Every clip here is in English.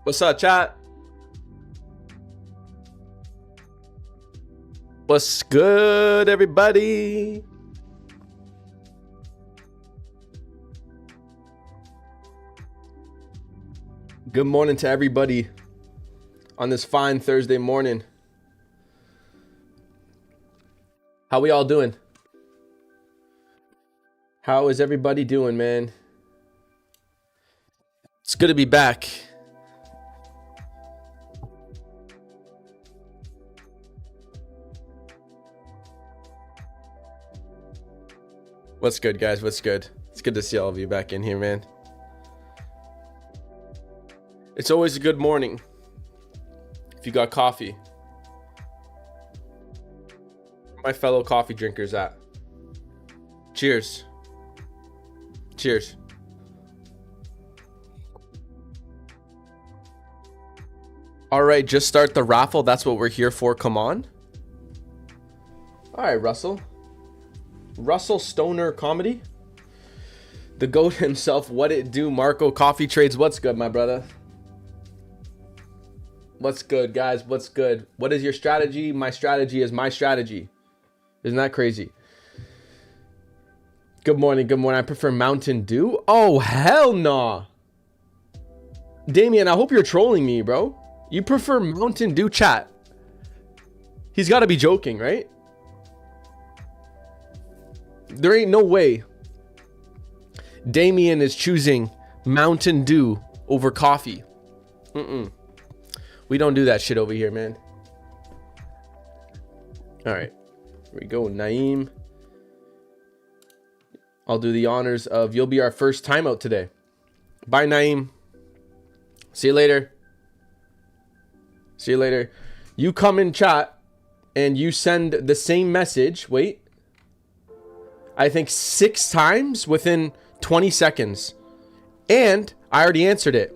What's up, chat? What's good, everybody? Good morning to everybody on this fine Thursday morning. How we all doing? How is everybody doing, man? It's good to be back. What's good, guys? What's good? It's good to see all of you back in here, man. It's always a good morning if you got coffee. My fellow coffee drinkers at. Cheers. Cheers. All right, just start the raffle. That's what we're here for. Come on. All right, Russell. Russell Stoner Comedy. The GOAT himself. What it do, Marco Coffee Trades. What's good, my brother? What's good, guys? What's good? What is your strategy? My strategy is my strategy. Isn't that crazy? Good morning. Good morning. I prefer Mountain Dew. Oh, hell nah. Damien, I hope you're trolling me, bro. You prefer Mountain Dew, chat? He's got to be joking, right? There ain't no way Damien is choosing Mountain Dew over coffee. We don't do that shit over here, man. All right. Here we go, Naeem. I'll do the honors of you'll be our first timeout today. Bye, Naeem. See you later. See you later. You come in chat and you send the same message. Wait. I think 6 times within 20 seconds. And I already answered it.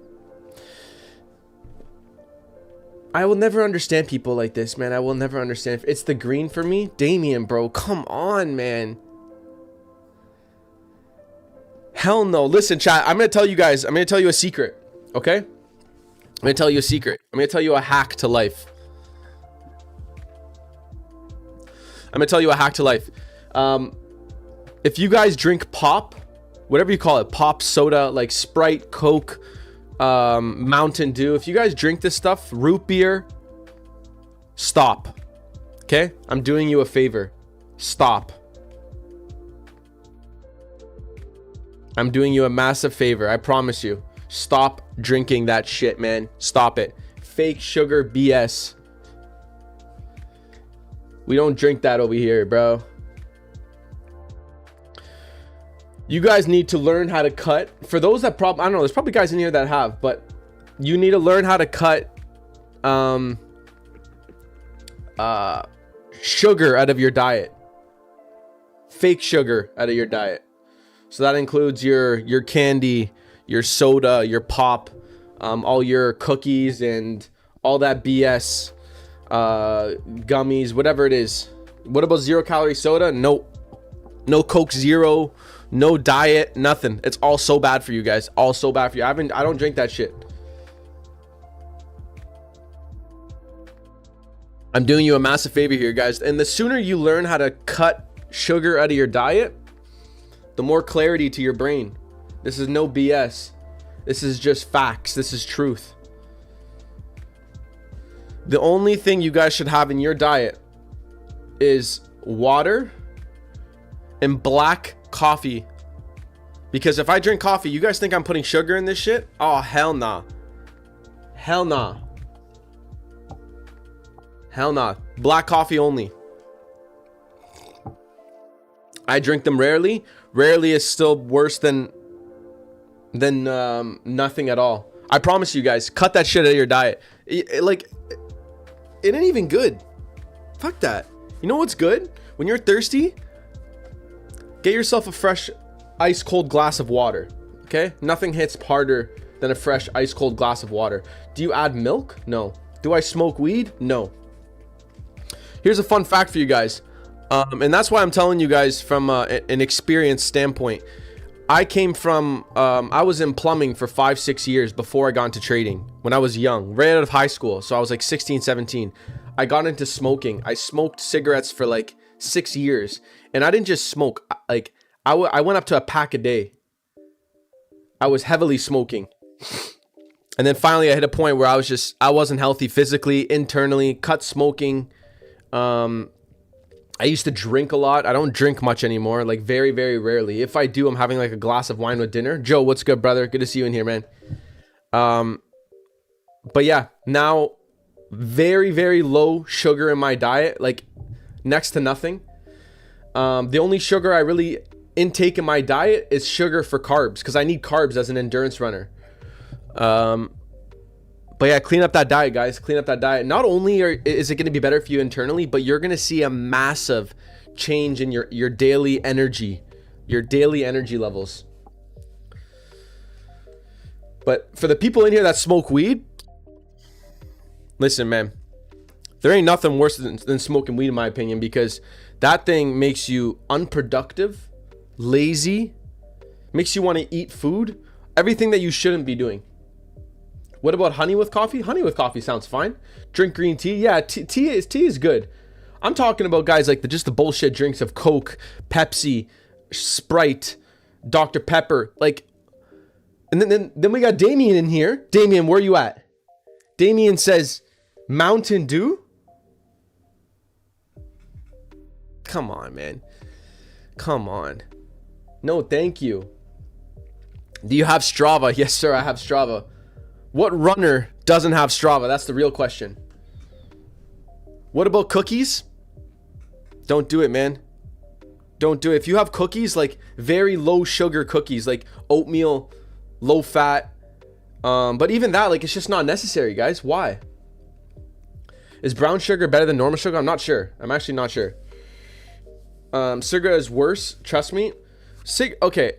I will never understand people like this, man. I will never understand. It's the green for me. Damien, bro. Come on, man. Hell no. Listen, chat. I'm going to tell you guys. I'm going to tell you a secret. Okay? I'm going to tell you a secret. I'm going to tell you a hack to life. I'm going to tell you a hack to life. If you guys drink pop, whatever you call it, pop, soda, like Sprite, Coke, Mountain Dew, if you guys drink this stuff, root beer, stop. Okay? I'm doing you a favor. Stop. I'm doing you a massive favor. I promise you. Stop drinking that shit, man. Stop it. Fake sugar BS. We don't drink that over here, bro. You guys need to learn how to cut. For those that I don't know, there's probably guys in here that have, but you need to learn how to cut sugar out of your diet. Fake sugar out of your diet. So that includes your candy, your soda, your pop, all your cookies and all that BS, gummies, whatever it is. What about 0-calorie soda? Nope. No Coke Zero. No diet, nothing. It's all so bad for you guys. All so bad for you. I don't drink that shit. I'm doing you a massive favor here, guys. And the sooner you learn how to cut sugar out of your diet, the more clarity to your brain. This is no BS. This is just facts. This is truth. The only thing you guys should have in your diet is water and black coffee. Because if I drink coffee, you guys think I'm putting sugar in this shit? Oh, hell nah. Hell nah. Hell nah. Black coffee only. I drink them rarely. Rarely is still worse than nothing at all. I promise you guys, cut that shit out of your diet. It ain't even good. Fuck that. You know what's good? When you're thirsty, get yourself a fresh ice cold glass of water. Okay? Nothing hits harder than a fresh ice cold glass of water. Do you add milk? No. Do I smoke weed? No. Here's a fun fact for you guys. And that's why I'm telling you guys from an experience standpoint. I came from, I was in plumbing for 5-6 years before I got into trading when I was young, right out of high school. So I was like 16, 17. I got into smoking. I smoked cigarettes for like 6 years, and I didn't just smoke. Like I went up to a pack a day. I was heavily smoking. And then finally I hit a point where I wasn't healthy physically, internally, cut smoking. I used to drink a lot. I don't drink much anymore, like very, very rarely. If I do, I'm having like a glass of wine with dinner. Joe, what's good, brother? Good to see you in here, man. But yeah, now very, very low sugar in my diet, like next to nothing. The only sugar I really intake in my diet is sugar for carbs, because I need carbs as an endurance runner. But yeah, clean up that diet, guys. Clean up that diet. Not only is it going to be better for you internally, but you're going to see a massive change in your daily energy, levels. But for the people in here that smoke weed, listen, man, there ain't nothing worse than smoking weed, in my opinion, because that thing makes you unproductive, lazy, makes you want to eat food, everything that you shouldn't be doing. What about honey with coffee? Honey with coffee sounds fine. Drink green tea. Yeah, tea is good. I'm talking about guys like just the bullshit drinks of Coke, Pepsi, Sprite, Dr. Pepper. Like, and then we got Damien in here. Damien, where you at? Damien says Mountain Dew. Come on, man. Come on. No, thank you. Do you have Strava? Yes, sir, I have Strava. What runner doesn't have Strava? That's the real question. What about cookies? Don't do it, man. Don't do it. If you have cookies, like very low sugar cookies, like oatmeal, low fat, but even that, like, it's just not necessary, guys. Why? Is brown sugar better than normal sugar? I'm not sure. I'm actually not sure. Cigarette is worse. Trust me. Okay,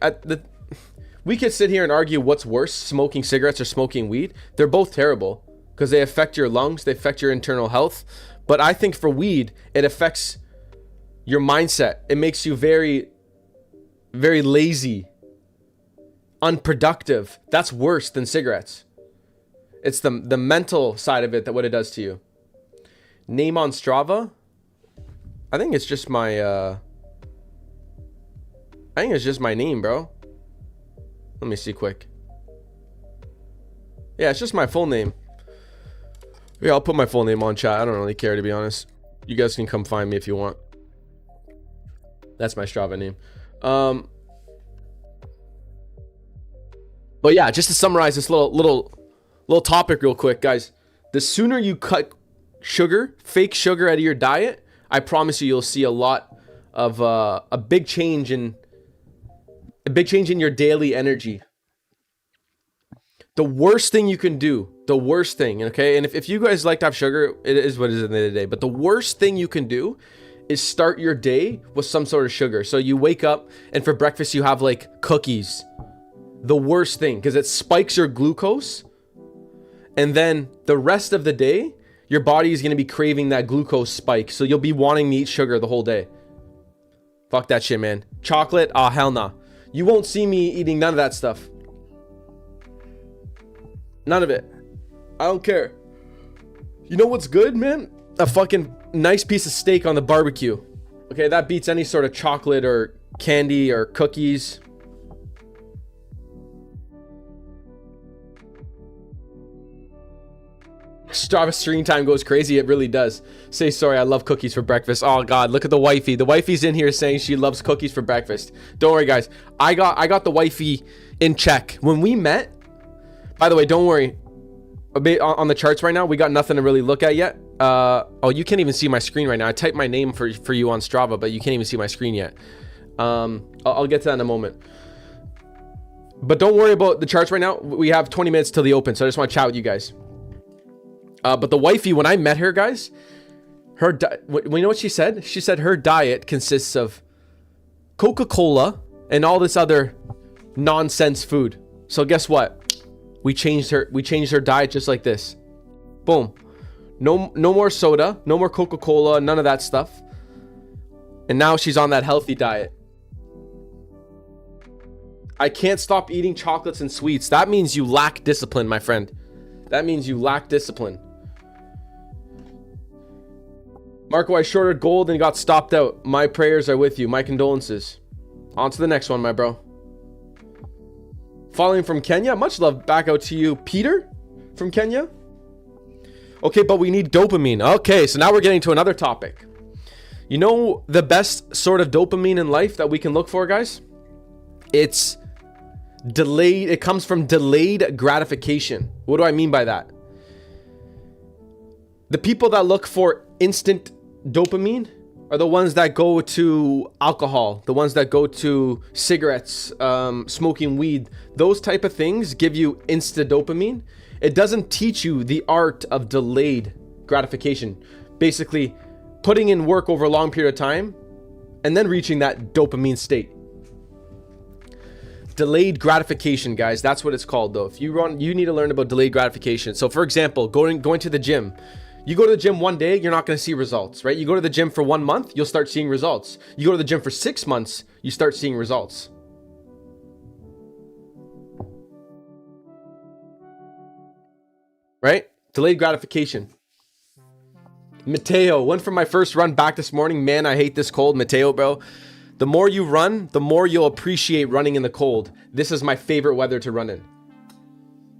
we could sit here and argue what's worse, smoking cigarettes or smoking weed. They're both terrible because they affect your lungs, they affect your internal health. But I think for weed, it affects your mindset. It makes you very, very lazy, unproductive. That's worse than cigarettes. It's the mental side of it that what it does to you. Name on Strava? I think it's just my name, bro. Let me see quick. Yeah, it's just my full name. Yeah, I'll put my full name on chat. I don't really care, to be honest. You guys can come find me if you want. That's my Strava name. But yeah, just to summarize this little topic real quick, guys. The sooner you cut sugar, fake sugar out of your diet, I promise you'll see a lot of a big change in your daily energy. The worst thing you can do, okay? And if you guys like to have sugar, it is what it is at the end of the day. But the worst thing you can do is start your day with some sort of sugar. So you wake up and for breakfast you have like cookies. The worst thing, because it spikes your glucose. And then the rest of the day, your body is going to be craving that glucose spike. So you'll be wanting to eat sugar the whole day. Fuck that shit, man. Chocolate? Ah, hell nah. You won't see me eating none of that stuff. None of it. I don't care. You know what's good, man? A fucking nice piece of steak on the barbecue. Okay, that beats any sort of chocolate or candy or cookies. Strava screen time goes crazy. It really does. Say sorry, I love cookies for breakfast. Oh god, look at the wifey. The wifey's in here saying she loves cookies for breakfast. Don't worry, guys. I got the wifey in check. When we met, by the way, don't worry. A bit on the charts right now, we got nothing to really look at yet. Oh, you can't even see my screen right now. I typed my name for you on Strava, but you can't even see my screen yet. I'll get to that in a moment. But don't worry about the charts right now. We have 20 minutes till the open, so I just want to chat with you guys. But the wifey, when I met her, guys, you know what she said? She said her diet consists of Coca-Cola and all this other nonsense food. So guess what? We changed her diet just like this. Boom. No more soda, no more Coca-Cola, none of that stuff. And now she's on that healthy diet. I can't stop eating chocolates and sweets. That means you lack discipline, my friend. That means you lack discipline. Marco, I shorted gold and got stopped out. My prayers are with you. My condolences. On to the next one, my bro. Following from Kenya. Much love back out to you, Peter from Kenya. Okay, but we need dopamine. Okay, so now we're getting to another topic. You know the best sort of dopamine in life that we can look for, guys? It's delayed. It comes from delayed gratification. What do I mean by that? The people that look for instant dopamine are the ones that go to alcohol, the ones that go to cigarettes, smoking weed. Those type of things give you instant dopamine. It doesn't teach you the art of delayed gratification. Basically, putting in work over a long period of time and then reaching that dopamine state. Delayed gratification, guys. That's what it's called, though. If you need to learn about delayed gratification. So, for example, going to the gym. You go to the gym one day, you're not going to see results, right? You go to the gym for 1 month, you'll start seeing results. You go to the gym for 6 months, you start seeing results. Right? Delayed gratification. Mateo, went for my first run back this morning. Man, I hate this cold. Mateo, bro. The more you run, the more you'll appreciate running in the cold. This is my favorite weather to run in.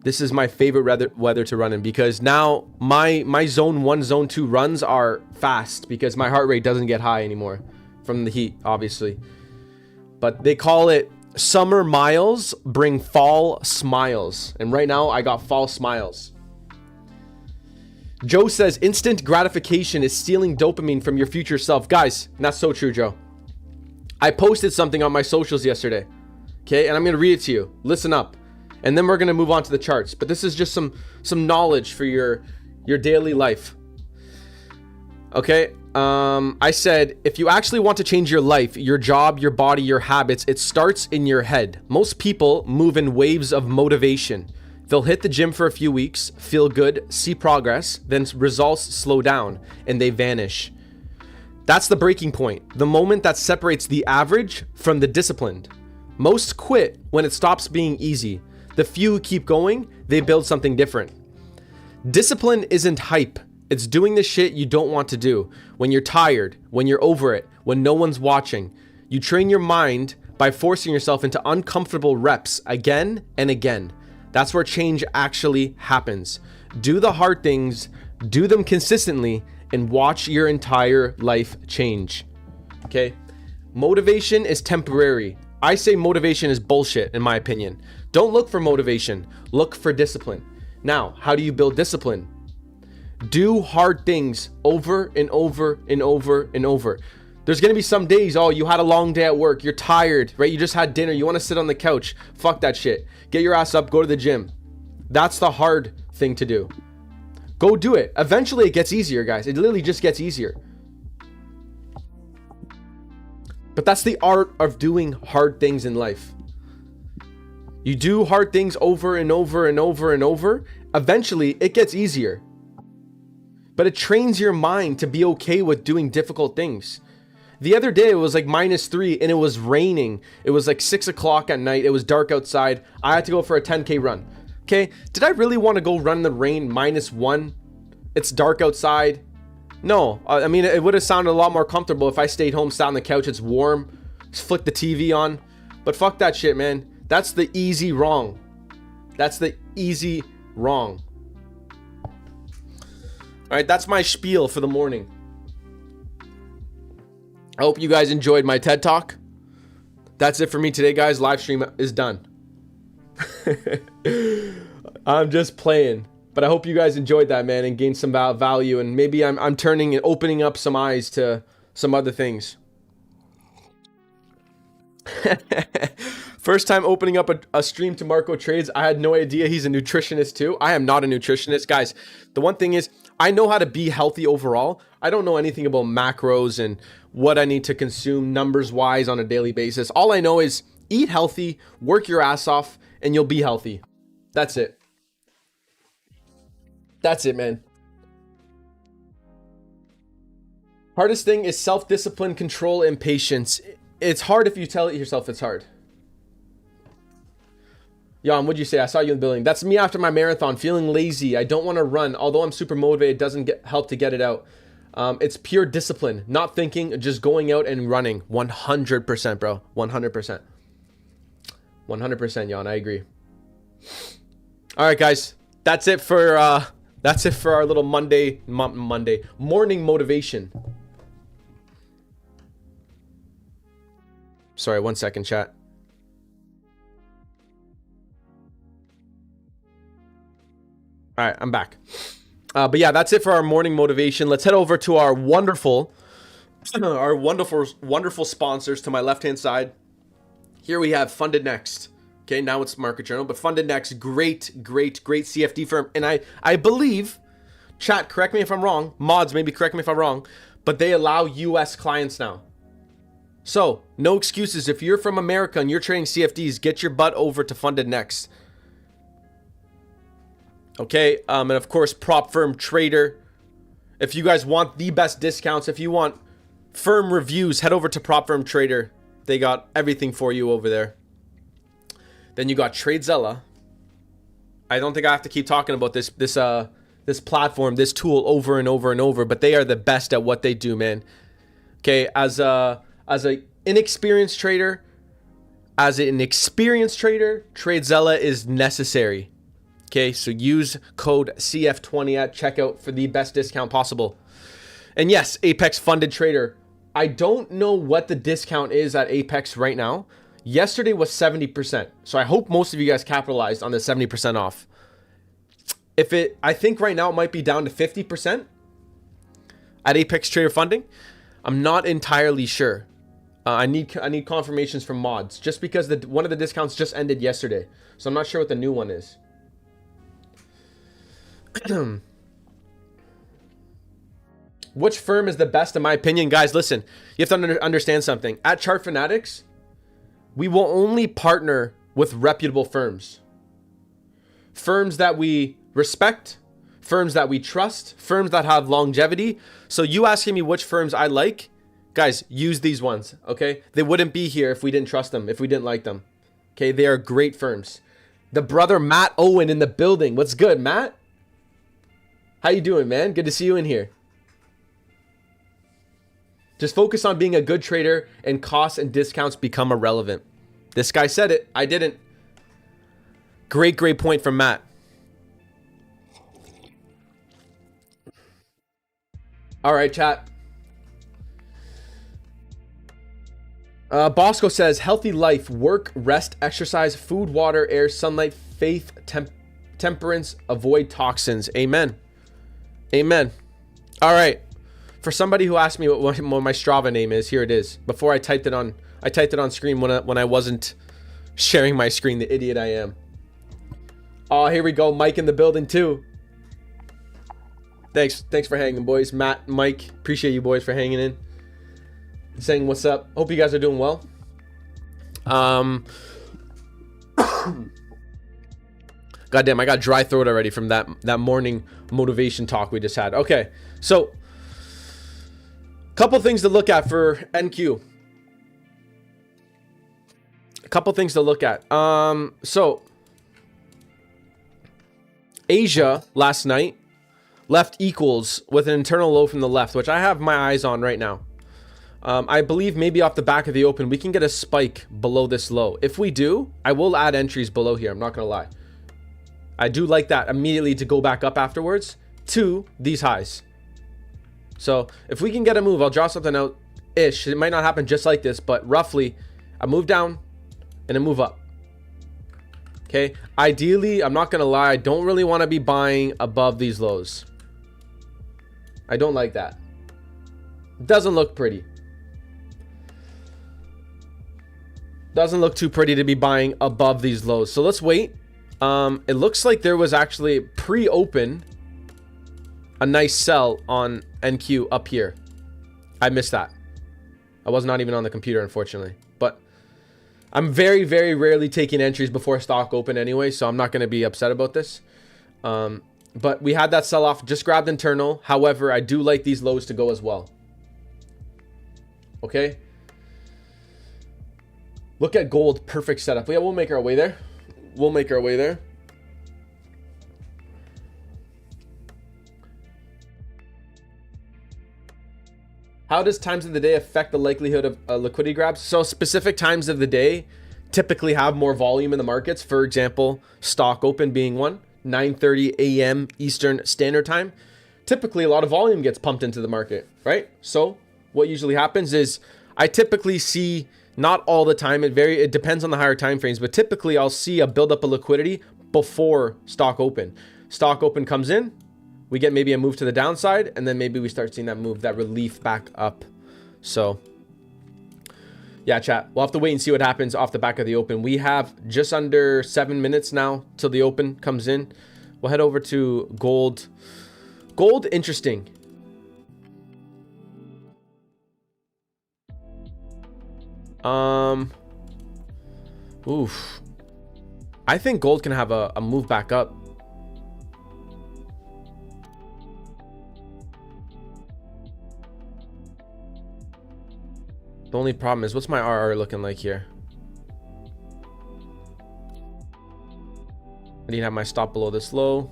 This is my favorite weather to run in because now my zone 1, zone 2 runs are fast because my heart rate doesn't get high anymore from the heat, obviously. But they call it summer miles bring fall smiles. And right now I got fall smiles. Joe says instant gratification is stealing dopamine from your future self. Guys, that's so true, Joe. I posted something on my socials yesterday. Okay, and I'm going to read it to you. Listen up. And then we're going to move on to the charts. But this is just some knowledge for your daily life. Okay. I said, if you actually want to change your life, your job, your body, your habits, it starts in your head. Most people move in waves of motivation. They'll hit the gym for a few weeks, feel good, see progress, then results slow down and they vanish. That's the breaking point. The moment that separates the average from the disciplined. Most quit when it stops being easy. The few who keep going, they build something different. Discipline isn't hype. It's doing the shit you don't want to do. When you're tired, when you're over it, when no one's watching. You train your mind by forcing yourself into uncomfortable reps again and again. That's where change actually happens. Do the hard things, do them consistently, and watch your entire life change. Okay? Motivation is temporary. I say motivation is bullshit, in my opinion. Don't look for motivation. Look for discipline. Now, how do you build discipline? Do hard things over and over and over and over. There's going to be some days, oh, you had a long day at work. You're tired, right? You just had dinner. You want to sit on the couch. Fuck that shit. Get your ass up. Go to the gym. That's the hard thing to do. Go do it. Eventually, it gets easier, guys. It literally just gets easier. But that's the art of doing hard things in life. You do hard things over and over and over and over. Eventually, it gets easier. But it trains your mind to be okay with doing difficult things. The other day, it was like -3 and it was raining. It was like 6 o'clock at night. It was dark outside. I had to go for a 10K run. Okay, did I really want to go run in the rain -1? It's dark outside. No, I mean, it would have sounded a lot more comfortable if I stayed home, sat on the couch, it's warm, just flick the TV on. But fuck that shit, man. That's the easy wrong. That's the easy wrong. All right, that's my spiel for the morning. I hope you guys enjoyed my TED Talk. That's it for me today, guys. Live stream is done. I'm just playing. But I hope you guys enjoyed that, man, and gained some value. And maybe I'm turning and opening up some eyes to some other things. First time opening up a stream to MarcoTrades. I had no idea he's a nutritionist too. I am not a nutritionist. Guys, the one thing is, I know how to be healthy overall. I don't know anything about macros and what I need to consume numbers-wise on a daily basis. All I know is eat healthy, work your ass off, and you'll be healthy. That's it. That's it, man. Hardest thing is self-discipline, control, and patience. It's hard if you tell it yourself it's hard. Jan, what'd you say? I saw you in the building. That's me after my marathon, feeling lazy. I don't want to run. Although I'm super motivated, it doesn't help to get it out. It's pure discipline, not thinking, just going out and running. 100%, bro. 100%. 100%, Jan. I agree. All right, guys. That's it for our little Monday morning motivation. Sorry, 1 second, chat. All right, I'm back. But yeah, that's it for our morning motivation. Let's head over to our wonderful sponsors to my left-hand side. Here we have Funded Next. Okay, now it's Market Journal, but Funded Next, great CFD firm. And I believe, chat, correct me if I'm wrong, mods, maybe correct me if I'm wrong, but they allow US clients now. So, no excuses. If you're from America and you're trading CFDs, get your butt over to Funded Next. Okay, and of course, Prop Firm Trader. If you guys want the best discounts, if you want firm reviews, head over to Prop Firm Trader. They got everything for you over there. Then you got TradeZella. I don't think I have to keep talking about this platform, this tool over and over and over, but they are the best at what they do, man. Okay, as a inexperienced trader, as an experienced trader, TradeZella is necessary. Okay, so use code CF20 at checkout for the best discount possible. And yes, Apex Funded Trader. I don't know what the discount is at Apex right now. Yesterday was 70%. So I hope most of you guys capitalized on the 70% off. I think right now it might be down to 50% at Apex Trader Funding. I'm not entirely sure. I need confirmations from mods just because one of the discounts just ended yesterday. So I'm not sure what the new one is. Which firm is the best in my opinion? Guys, listen, you have to understand something. At ChartFanatics, we will only partner with reputable firms. Firms that we respect, firms that we trust, firms that have longevity. So you asking me which firms I like, guys, use these ones, okay? They wouldn't be here if we didn't trust them, if we didn't like them. Okay, they are great firms. The brother Matt Owen in the building. What's good, Matt? How you doing, man? Good to see you in here. Just focus on being a good trader and costs and discounts become irrelevant. This guy said it. I didn't. Great point from Matt. All right, chat. Bosco says, healthy life, work, rest, exercise, food, water, air, sunlight, faith, temperance, avoid toxins. Amen. Amen. All right. For somebody who asked me what my Strava name is, here it is. Before I typed it on screen when I wasn't sharing my screen, the idiot I am. Oh, here we go. Mike in the building too. Thanks for hanging, boys. Matt, Mike, appreciate you boys for hanging in. Saying what's up. Hope you guys are doing well. Goddamn, I got dry throat already from that morning motivation talk we just had. Okay, so couple things to look at for NQ. A couple things to look at. So Asia last night left equals with an internal low from the left, which I have my eyes on right now. I believe maybe off the back of the open, we can get a spike below this low. If we do, I will add entries below here. I'm not going to lie. I do like that immediately to go back up afterwards to these highs. So if we can get a move, I'll draw something out-ish. It might not happen just like this, but roughly a move down and a move up. Okay. Ideally, I'm not going to lie, I don't really want to be buying above these lows. I don't like that. It doesn't look pretty. Doesn't look too pretty to be buying above these lows. So let's wait. It looks like there was actually pre-open a nice sell on NQ up here. I missed that. I was not even on the computer, unfortunately. But I'm very rarely taking entries before stock open anyway, so I'm not going to be upset about this. But we had that sell-off, just grabbed internal. However, I do like these lows to go as well. Okay. Look at gold, perfect setup. Yeah, we'll make our way there. we'll make our way there. How does times of the day affect the likelihood of liquidity grabs? So specific times of the day typically have more volume in the markets. For example, stock open being one, 9:30 a.m. Eastern Standard Time. Typically, a lot of volume gets pumped into the market, right? So what usually happens is I typically see, not all the time, it depends on the higher time frames, but typically I'll see a buildup of liquidity before stock open. Stock open comes in, we get maybe a move to the downside, and then maybe we start seeing that move, that relief back up. So yeah, chat, we'll have to wait and see what happens off the back of the open. We have just under 7 minutes now till the open comes in. We'll head over to gold. Gold, interesting. Oof. I think gold can have a move back up. The only problem is, what's my RR looking like here? I need to have my stop below this low.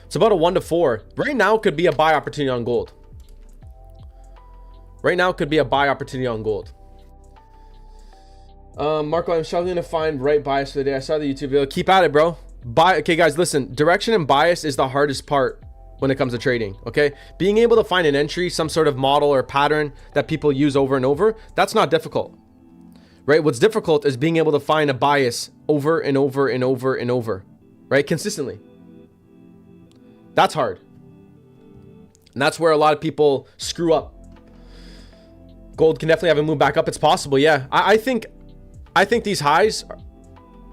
It's about a 1 to 4. Right now could be a buy opportunity on gold. Right now could be a buy opportunity on gold. Marco, I'm struggling to find right bias for the day. I saw the YouTube video. Keep at it, bro. Okay, guys, listen. Direction and bias is the hardest part when it comes to trading, okay? Being able to find an entry, some sort of model or pattern that people use over and over, that's not difficult, right? What's difficult is being able to find a bias over and over and over and over, right? Consistently. That's hard. And that's where a lot of people screw up. Gold can definitely have a move back up. It's possible, yeah. I think these highs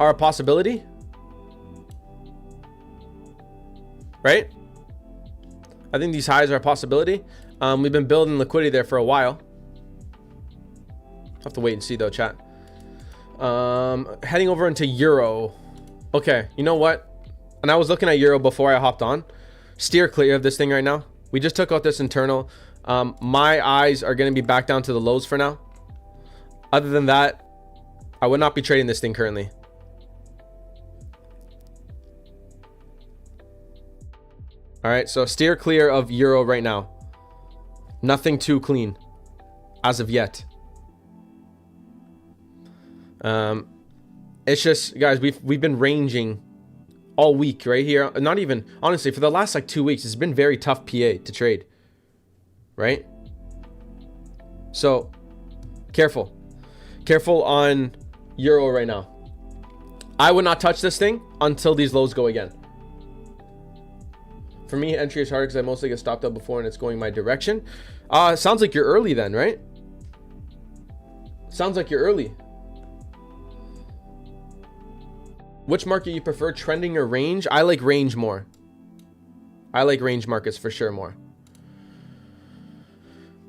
are a possibility, right? I think these highs are a possibility. We've been building liquidity there for a while. Have to wait and see though, chat. Heading over into euro. Okay, you know what? And I was looking at euro before I hopped on. Steer clear of this thing right now. We just took out this internal. My eyes are going to be back down to the lows for now. Other than that, I would not be trading this thing currently. All right, so steer clear of euro right now. Nothing too clean as of yet. It's just, guys, we've been ranging all week right here. Not even, honestly, for the last like 2 weeks, it's been very tough PA to trade, right? So careful on euro right now. I would not touch this thing until these lows go again. For me, entry is hard because I mostly get stopped up before and it's going my direction. Sounds like you're early then, right? Sounds like you're early. Which market you prefer, trending or range? I like range more. I like range markets for sure more.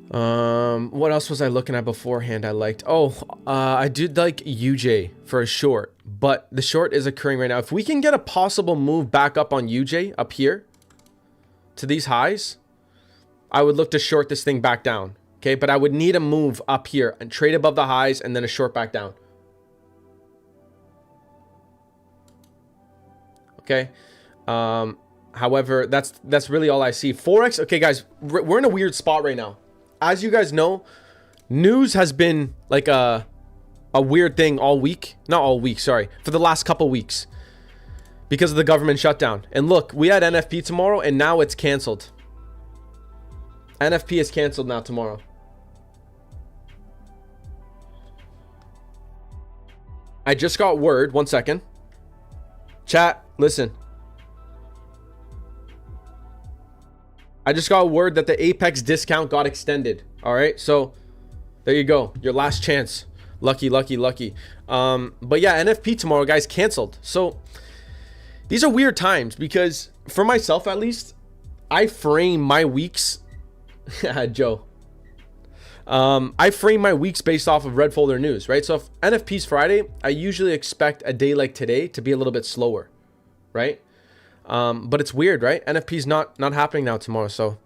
What else was I looking at beforehand I liked? I did like UJ for a short, but the short is occurring right now. If we can get a possible move back up on UJ up here to these highs, I would look to short this thing back down. Okay, but I would need a move up here and trade above the highs and then a short back down. Okay. However, that's really all I see. Forex. Okay, guys, we're in a weird spot right now. As you guys know, news has been like a weird thing all week. Not all week, sorry. For the last couple weeks. Because of the government shutdown. And look, we had NFP tomorrow and now it's canceled. NFP is canceled now tomorrow. I just got word. 1 second. Chat, listen. I just got word that the Apex discount got extended. All right, so there you go. Your last chance. Lucky, lucky, lucky. But yeah, NFP tomorrow, guys, canceled. So these are weird times because for myself, at least, I frame my weeks. Joe. I frame my weeks based off of red folder news, right? So if NFP's Friday, I usually expect a day like today to be a little bit slower, right? But it's weird, right? NFP's not happening now tomorrow, so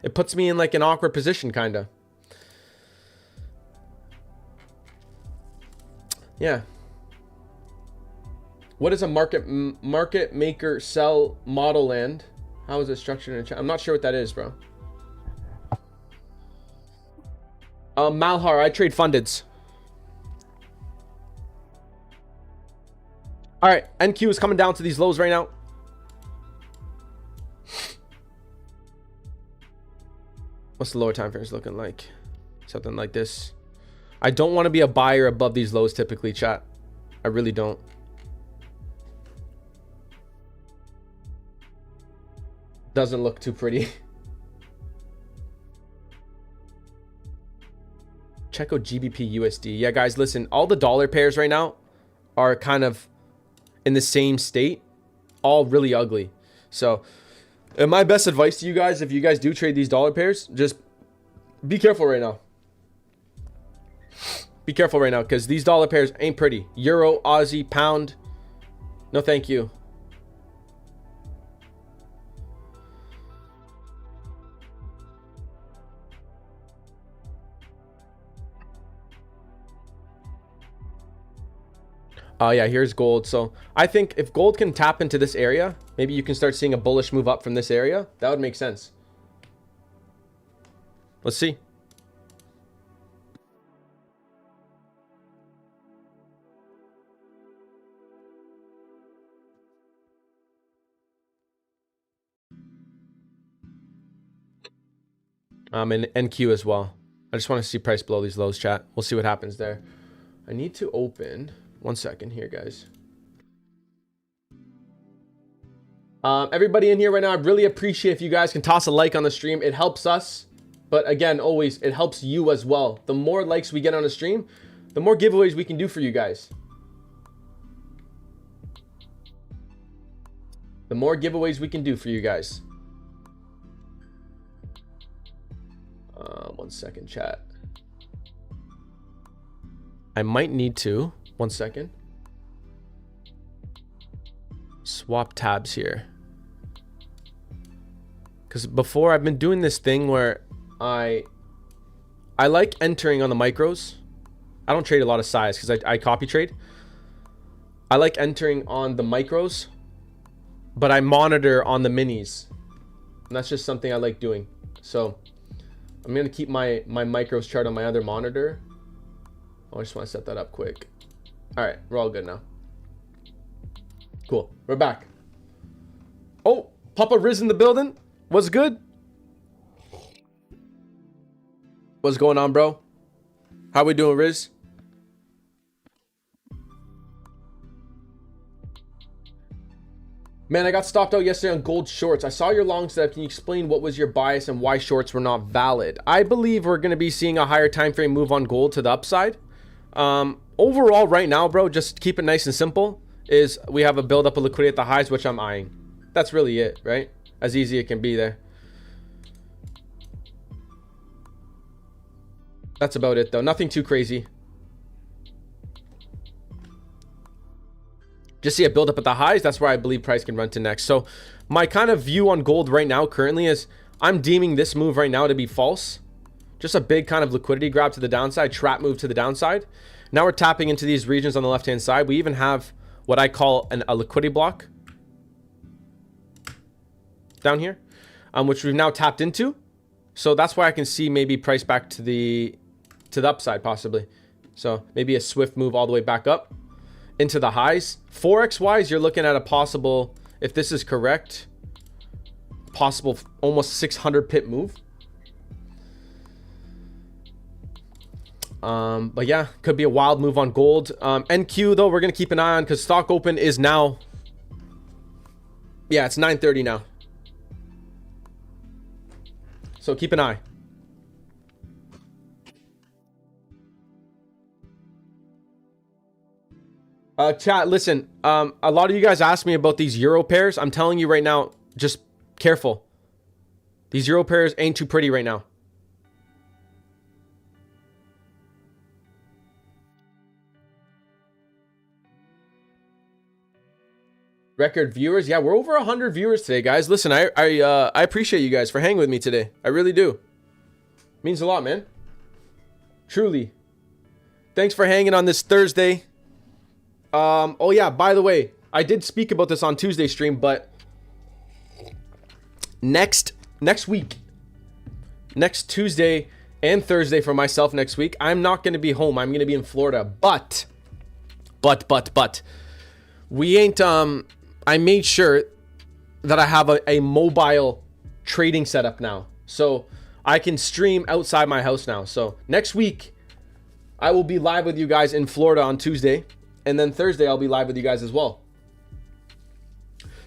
it puts me in like an awkward position, kind of. Yeah. What is a market maker sell model land? How is it structured in a chat? I'm not sure what that is, bro. Malhar, I trade fundeds. All right, NQ is coming down to these lows right now. What's the lower time frames looking like? Something like this. I don't want to be a buyer above these lows typically, chat. I really don't. Doesn't look too pretty. Checo GBP USD. Yeah, guys, listen. All the dollar pairs right now are kind of in the same state. All really ugly. So, and my best advice to you guys, if you guys do trade these dollar pairs, just be careful right now. Be careful right now, because these dollar pairs ain't pretty. Euro, Aussie, pound. No, thank you. Yeah, here's gold. So I think if gold can tap into this area, maybe you can start seeing a bullish move up from this area. That would make sense. Let's see. And NQ as well. I just want to see price below these lows, chat. We'll see what happens there. I need to open. 1 second here, guys. Everybody in here right now, I really appreciate if you guys can toss a like on the stream. It helps us. But again, always, it helps you as well. The more likes we get on the stream, the more giveaways we can do for you guys. The more giveaways we can do for you guys. 1 second, chat. I might need to. 1 second. Swap tabs here. Because before I've been doing this thing where I like entering on the micros. I don't trade a lot of size because I copy trade. I like entering on the micros, but I monitor on the minis. And that's just something I like doing. So I'm going to keep my micros chart on my other monitor. Oh, I just want to set that up quick. All right, we're all good now. Cool, we're back. Oh, Papa Riz in the building. What's good? What's going on, bro? How we doing, Riz? Man, I got stopped out yesterday on gold shorts. I saw your long setup. Can you explain what was your bias and why shorts were not valid? I believe we're going to be seeing a higher time frame move on gold to the upside. Overall, right now, bro, just keep it nice and simple. Is we have a buildup of liquidity at the highs, which I'm eyeing. That's really it, right? As easy as it can be there. That's about it, though. Nothing too crazy. Just see a buildup at the highs. That's where I believe price can run to next. So my kind of view on gold right now currently is I'm deeming this move right now to be false. Just a big kind of liquidity grab to the downside, trap move to the downside. Now we're tapping into these regions on the left-hand side. We even have what I call a liquidity block down here, which we've now tapped into. So that's why I can see maybe price back to the upside possibly. So maybe a swift move all the way back up into the highs. Forex wise, you're looking at a possible, if this is correct, possible almost 600 pip move. But yeah, could be a wild move on gold. NQ though, we're gonna keep an eye on because stock open is now, yeah, it's 9:30 now. So keep an eye. Chat, listen, a lot of you guys asked me about these euro pairs. I'm telling you right now, just careful. These euro pairs ain't too pretty right now. Record viewers. Yeah, we're over 100 viewers today, guys. Listen, I appreciate you guys for hanging with me today. I really do. Means a lot, man. Truly. Thanks for hanging on this Thursday. Oh yeah, by the way, I did speak about this on Tuesday stream, but next week, next Tuesday and Thursday for myself next week, I'm not going to be home. I'm going to be in Florida, but we ain't, I made sure that I have a mobile trading setup now, so I can stream outside my house now. So next week I will be live with you guys in Florida on Tuesday, and then Thursday I'll be live with you guys as well.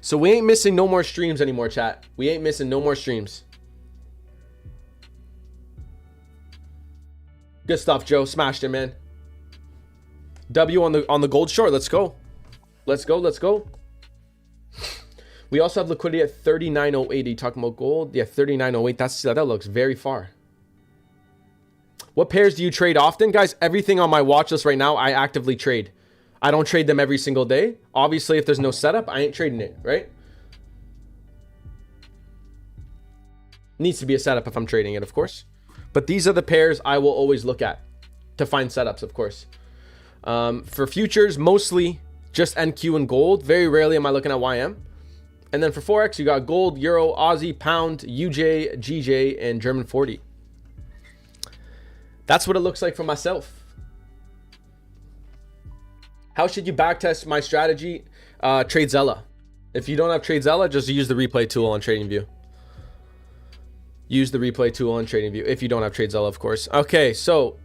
So we ain't missing no more streams anymore, chat. We ain't missing no more streams. Good stuff, Joe. Smashed it, man. W on the gold short. Let's go. Let's go. Let's go. We also have liquidity at 39.08. Talking about gold? Yeah, 39.08. That looks very far. What pairs do you trade often? Guys, everything on my watch list right now, I actively trade. I don't trade them every single day. Obviously, if there's no setup, I ain't trading it, right? Needs to be a setup if I'm trading it, of course. But these are the pairs I will always look at to find setups, of course. For futures, mostly just NQ and gold. Very rarely am I looking at YM. And then for Forex, you got gold, euro, Aussie, pound, UJ, GJ, and German 40. That's what it looks like for myself. How should you backtest my strategy? TradeZella. If you don't have TradeZella, just use the replay tool on TradingView. Use the replay tool on TradingView if you don't have TradeZella, of course. Okay, so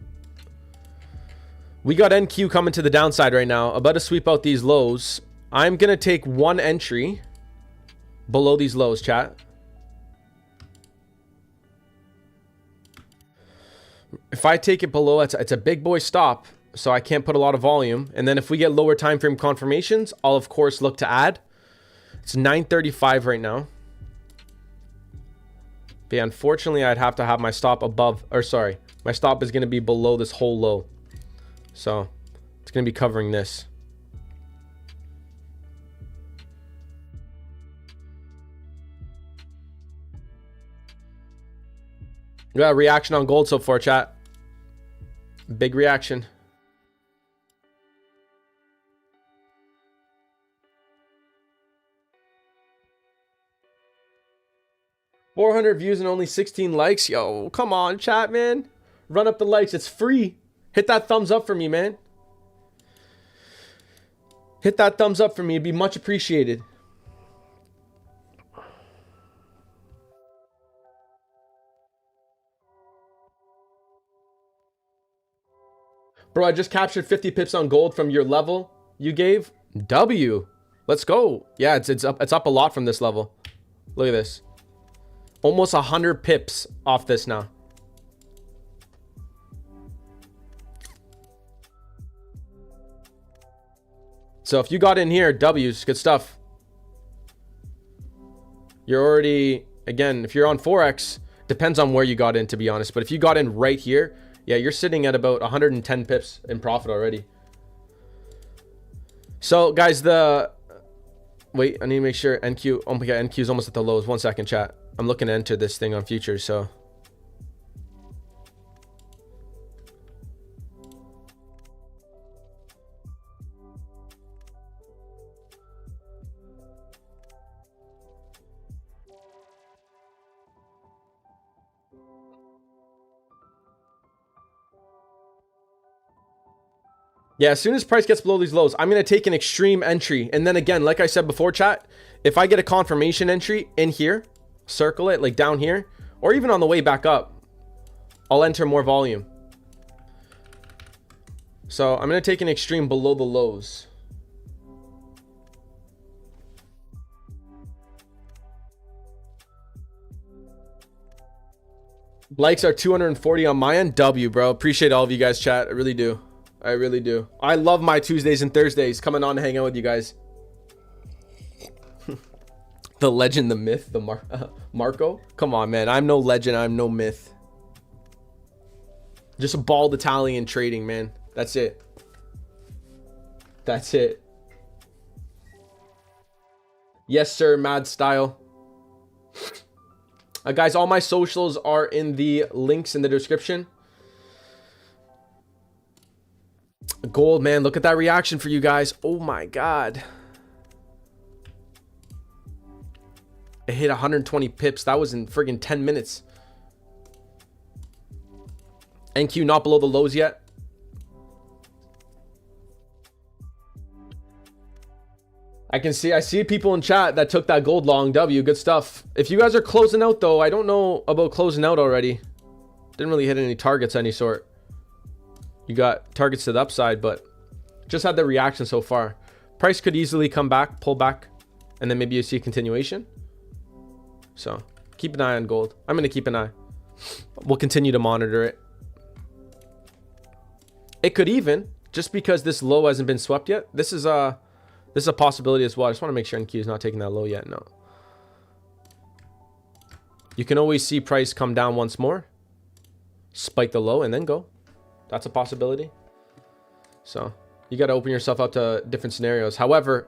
we got NQ coming to the downside right now. About to sweep out these lows. I'm going to take one entry below these lows, chat. If I take it below, it's a big boy stop, so I can't put a lot of volume. And then if we get lower time frame confirmations, I'll of course look to add. It's 9:35 right now. But yeah, unfortunately, I'd have to have my stop above, or sorry, my stop is going to be below this whole low. So it's going to be covering this. We got a reaction on gold so far, chat. Big reaction. $400 views and only 16 likes. Yo, come on, chat, man. Run up the likes. It's free. Hit that thumbs up for me, man. Hit that thumbs up for me. It'd be much appreciated. Bro, I just captured 50 pips on gold from your level you gave. W. Let's go. Yeah, it's up a lot from this level. Look at this. Almost 100 pips off this now. So if you got in here, W's, good stuff. You're already, again, if you're on Forex, depends on where you got in, to be honest. But if you got in right here, yeah, you're sitting at about 110 pips in profit already. So, guys, wait, I need to make sure NQ. Oh my god, NQ is almost at the lows. 1 second, chat. I'm looking to enter this thing on futures, so. Yeah, as soon as price gets below these lows, I'm going to take an extreme entry. And then again, like I said before, chat, if I get a confirmation entry in here, circle it like down here, or even on the way back up, I'll enter more volume. So I'm going to take an extreme below the lows. Likes are 240 on my end. W, bro. Appreciate all of you guys, chat. I really do. I really do. I love my Tuesdays and Thursdays coming on to hang out with you guys. The legend, the myth, the Marco. Come on, man. I'm no legend. I'm no myth. Just a bald Italian trading, man. That's it. That's it. Yes, sir. Mad style. Guys, all my socials are in the links in the description. Gold, man, look at that reaction for you guys. Oh my God. It hit 120 pips. That was in friggin' 10 minutes. NQ not below the lows yet. I see people in chat that took that gold long W. Good stuff. If you guys are closing out though, I don't know about closing out already. Didn't really hit any targets any sort. You got targets to the upside, but just had the reaction so far. Price could easily come back, pull back, and then maybe you see a continuation. So keep an eye on gold. I'm going to keep an eye. We'll continue to monitor it. It could even, just because this low hasn't been swept yet, this is a possibility as well. I just want to make sure NQ is not taking that low yet. No. You can always see price come down once more, spike the low, and then go. That's a possibility. So you got to open yourself up to different scenarios. However,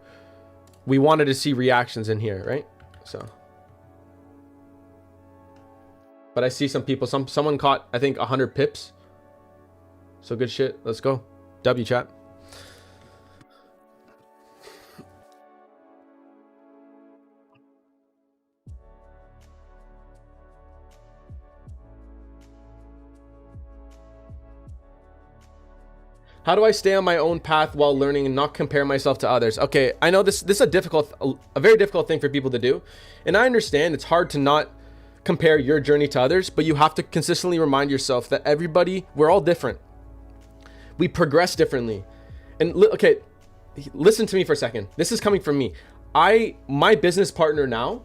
we wanted to see reactions in here, right? So, but I see some people, someone caught, I think 100 pips. So good shit. Let's go. W chat. How do I stay on my own path while learning and not compare myself to others? Okay, I know this is a very difficult thing for people to do. And I understand it's hard to not compare your journey to others, but you have to consistently remind yourself that we're all different. We progress differently. And okay, listen to me for a second. This is coming from me. My business partner now,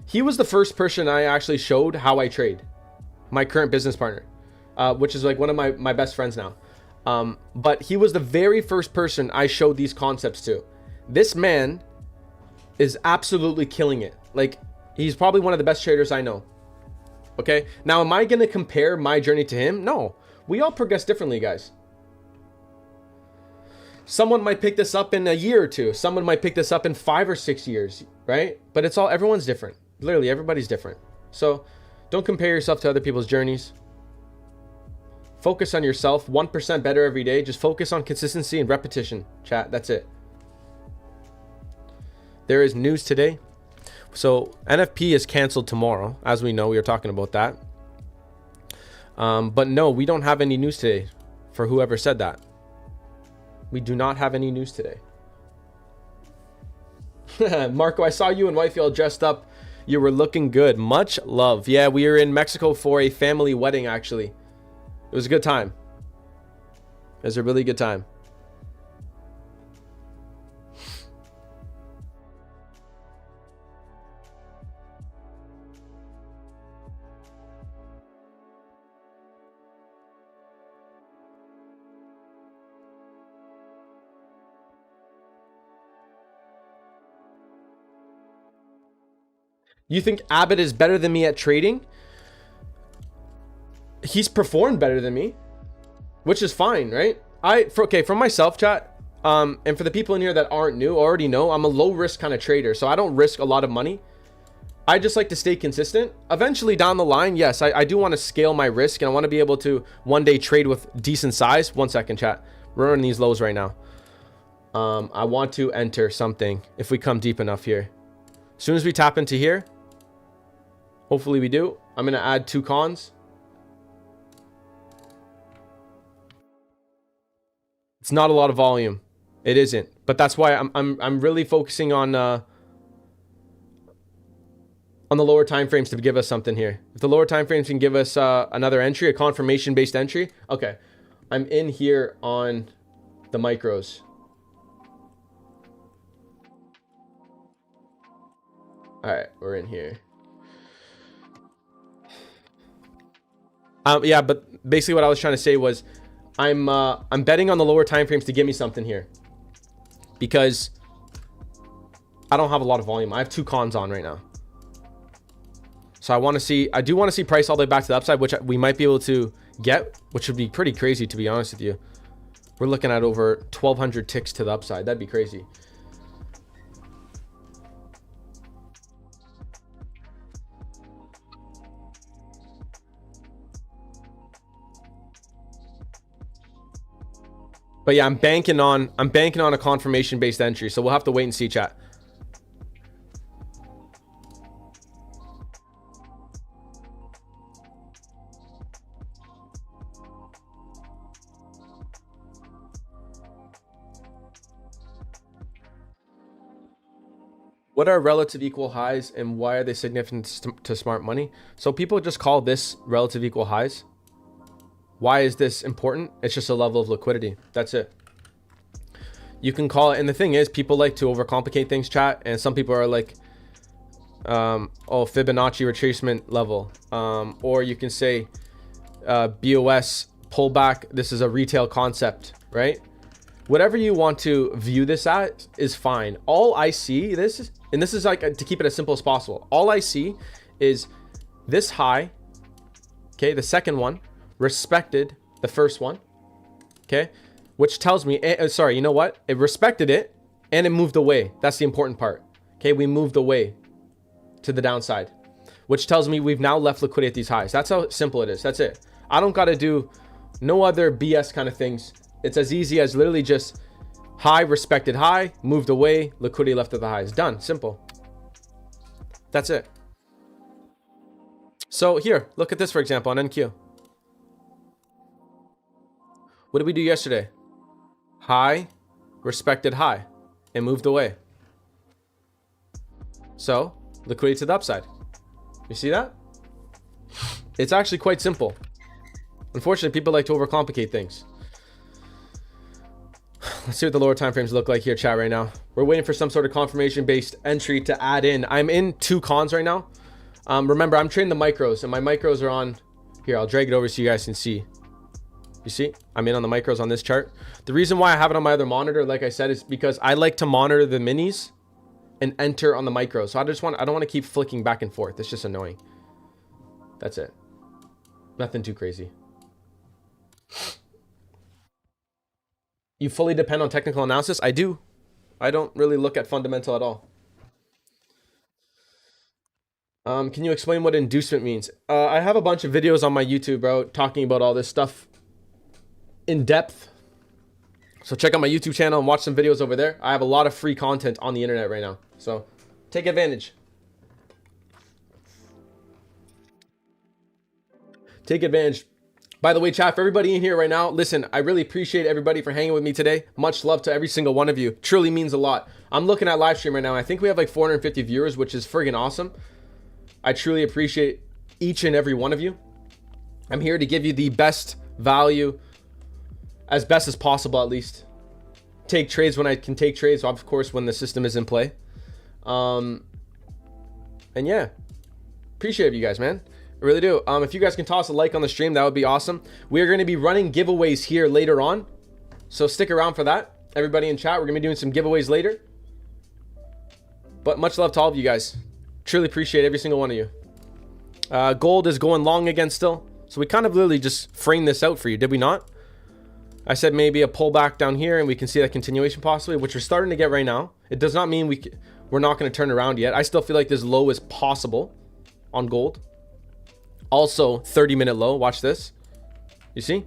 he was the first person I actually showed how I trade. My current business partner, which is like one of my best friends now. But he was the very first person I showed these concepts to. This man is absolutely killing it. Like, he's probably one of the best traders I know. Okay. Now, am I going to compare my journey to him? No, we all progress differently, guys. Someone might pick this up in a year or two. Someone might pick this up in 5 or 6 years, right? But everyone's different. Literally, everybody's different. So don't compare yourself to other people's journeys. Focus on yourself. 1% better every day. Just focus on consistency and repetition, chat. That's it. There is news today. So NFP is canceled tomorrow. As we know, we were talking about that. But no, we don't have any news today for whoever said that. We do not have any news today. Marco, I saw you and wifey all dressed up. You were looking good. Much love. Yeah, we were in Mexico for a family wedding, actually. It was a good time. It was a really good time. You think Abbott is better than me at trading? He's performed better than me, which is fine, right? For myself, chat, and for the people in here that aren't new, already know I'm a low risk kind of trader, so I don't risk a lot of money. I just like to stay consistent. Eventually down the line, yes, I do want to scale my risk, and I want to be able to one day trade with decent size. 1 second, chat. We're on these lows right now. I want to enter something if we come deep enough here. As soon as we tap into here, hopefully we do, I'm going to add 2 cons. It's not a lot of volume. It isn't, but that's why I'm really focusing on the lower time frames to give us something here. If the lower time frames can give us another entry, a confirmation based entry. Okay, I'm in here on the micros. All right, we're in here. Yeah, but basically what I was trying to say was, I'm betting on the lower time frames to give me something here, because I don't have a lot of volume. I have 2 cons on right now, so I do want to see price all the way back to the upside, which we might be able to get, which would be pretty crazy, to be honest with you. We're looking at over 1,200 ticks to the upside. That'd be crazy. But yeah, I'm banking on a confirmation based entry. So we'll have to wait and see, chat. What are relative equal highs and why are they significant to smart money? So people just call this relative equal highs. Why is this important? It's just a level of liquidity. That's it. You can call it, and the thing is, people like to overcomplicate things, chat, and some people are like, oh, Fibonacci retracement level, or you can say BOS pullback. This is a retail concept, right? Whatever you want to view this at is fine. All I see, this is like, to keep it as simple as possible, all I see is this high, okay, the second one respected the first one, okay, which tells me, sorry, you know what? It respected it and it moved away. That's the important part. Okay, we moved away to the downside, which tells me we've now left liquidity at these highs. That's how simple it is. That's it. I don't got to do no other BS kind of things. It's as easy as literally just high, respected high, moved away, liquidity left at the highs. Done. Simple. That's it. So here, look at this, for example, on NQ. What did we do yesterday? High, respected high, and moved away. So, liquidity to the upside. You see that? It's actually quite simple. Unfortunately, people like to overcomplicate things. Let's see what the lower time frames look like here, chat, right now. We're waiting for some sort of confirmation-based entry to add in. I'm in 2 cons right now. Remember, I'm trading the micros, and my micros are on... Here, I'll drag it over so you guys can see. You see? I'm in on the micros on this chart. The reason why I have it on my other monitor, like I said, is because I like to monitor the minis and enter on the micros. So I don't want to keep flicking back and forth. It's just annoying. That's it. Nothing too crazy. You fully depend on technical analysis? I do. I don't really look at fundamental at all. Can you explain what inducement means? I have a bunch of videos on my YouTube, bro, talking about all this stuff in depth. So check out my YouTube channel and watch some videos over there. I have a lot of free content on the internet right now. So take advantage. Take advantage. By the way, chat, for everybody in here right now, listen, I really appreciate everybody for hanging with me today. Much love to every single one of you. Truly means a lot. I'm looking at live stream right now. I think we have like 450 viewers, which is friggin' awesome. I truly appreciate each and every one of you. I'm here to give you the best value, as best as possible, at least. Take trades when I can take trades, of course, when the system is in play. And yeah, appreciate you guys, man. I really do. If you guys can toss a like on the stream, that would be awesome. We are going to be running giveaways here later on, so stick around for that. Everybody in chat, we're going to be doing some giveaways later. But much love to all of you guys. Truly appreciate every single one of you. Gold is going long again still. So we kind of literally just framed this out for you, did we not? I said maybe a pullback down here and we can see that continuation possibly, which we're starting to get right now. It does not mean we're not going to turn around yet. I still feel like this low is possible on gold. Also 30-minute low. Watch this. You see?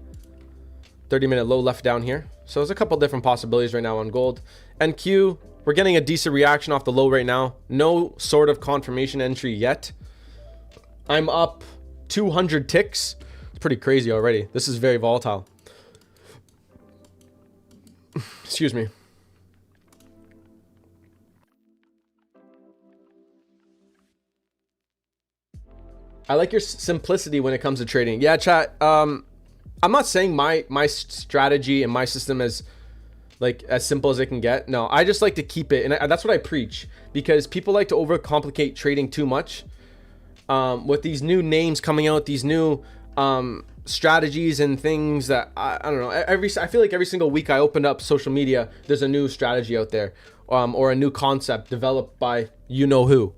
30-minute low left down here. So there's a couple different possibilities right now on gold. NQ, we're getting a decent reaction off the low right now. No sort of confirmation entry yet. I'm up 200 ticks. It's pretty crazy already. This is very volatile. Excuse me. I like your simplicity when it comes to trading. Yeah, chat. I'm not saying my strategy and my system is like as simple as it can get. No, I just like to keep it, and that's what I preach, because people like to overcomplicate trading too much. With these new names coming out, these new strategies and things that I don't know. I feel like every single week I open up social media, there's a new strategy out there, or a new concept developed by you know who.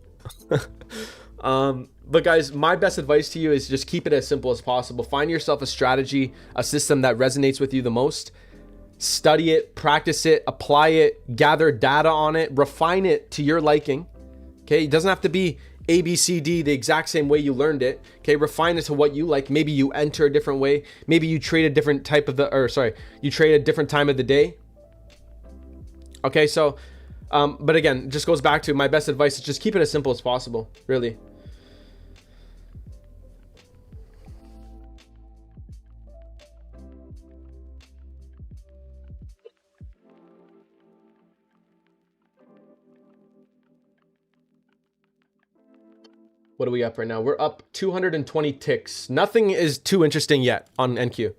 But guys, my best advice to you is just keep it as simple as possible. Find yourself a strategy, a system that resonates with you the most. Study it, practice it, apply it, gather data on it, refine it to your liking. Okay, it doesn't have to be A, B, C, D the exact same way you learned it. Okay, refine it to what you like. Maybe you enter a different way. Maybe you trade a different type of you trade a different time of the day. Okay, so, but again, just goes back to my best advice is just keep it as simple as possible, really. What are we up right now? We're up 220 ticks. Nothing is too interesting yet on NQ,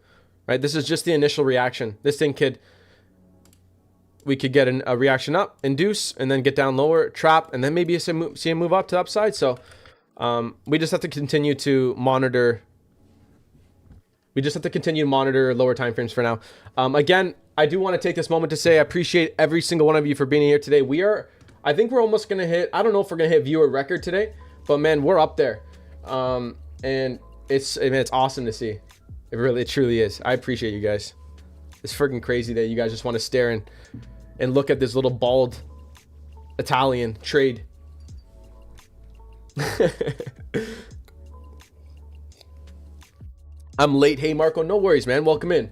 right? This is just the initial reaction. This thing we could get a reaction up, induce, and then get down lower, trap, and then maybe see a move up to the upside. So we just have to continue to monitor. We just have to continue to monitor lower time frames for now. Again, I do want to take this moment to say I appreciate every single one of you for being here today. I think we're almost going to hit, I don't know if we're going to hit viewer record today, but man, we're up there. And it's awesome to see. It truly is. I appreciate you guys. It's freaking crazy that you guys just want to stare and look at this little bald Italian trade. I'm late. Hey, Marco, no worries, man. Welcome in.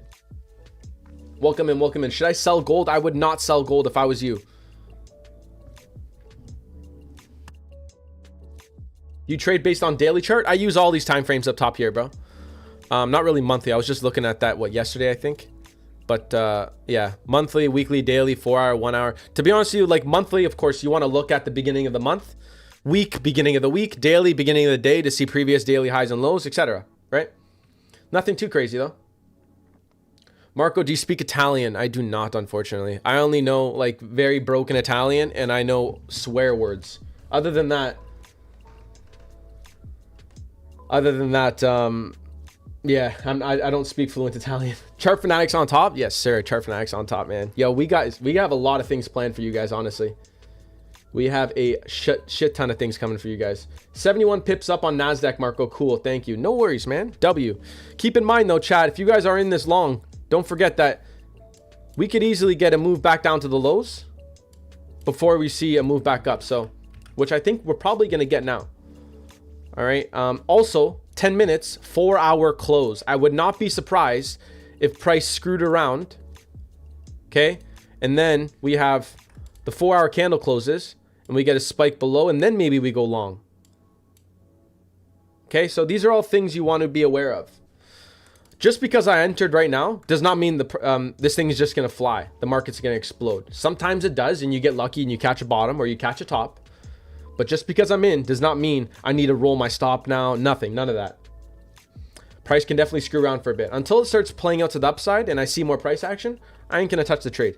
Welcome in, welcome in. Should I sell gold? I would not sell gold if I was you. You trade based on daily chart? I use all these time frames up top here, bro. Not really monthly. I was just looking at that, yesterday, I think. But yeah, monthly, weekly, daily, 4 hour, 1 hour. To be honest with you, like monthly, of course, you want to look at the beginning of the month, week, beginning of the week, daily, beginning of the day to see previous daily highs and lows, etc. Right? Nothing too crazy though. Marco, do you speak Italian? I do not, unfortunately. I only know like very broken Italian and I know swear words. Other than that, yeah, I don't speak fluent Italian. ChartFanatics on top? Yes, sir. ChartFanatics on top, man. Yo, we have a lot of things planned for you guys, honestly. We have a shit ton of things coming for you guys. 71 pips up on NASDAQ, Marco. Cool, thank you. No worries, man. W. Keep in mind, though, Chad, if you guys are in this long, don't forget that we could easily get a move back down to the lows before we see a move back up. So, which I think we're probably going to get now. All right. Also, 10 minutes, 4 hour close. I would not be surprised if price screwed around. Okay. And then we have the 4 hour candle closes and we get a spike below and then maybe we go long. Okay. So these are all things you want to be aware of. Just because I entered right now does not mean this thing is just going to fly. The market's going to explode. Sometimes it does and you get lucky and you catch a bottom or you catch a top. But just because I'm in does not mean I need to roll my stop now. Nothing. None of that. Price can definitely screw around for a bit. Until it starts playing out to the upside and I see more price action, I ain't going to touch the trade.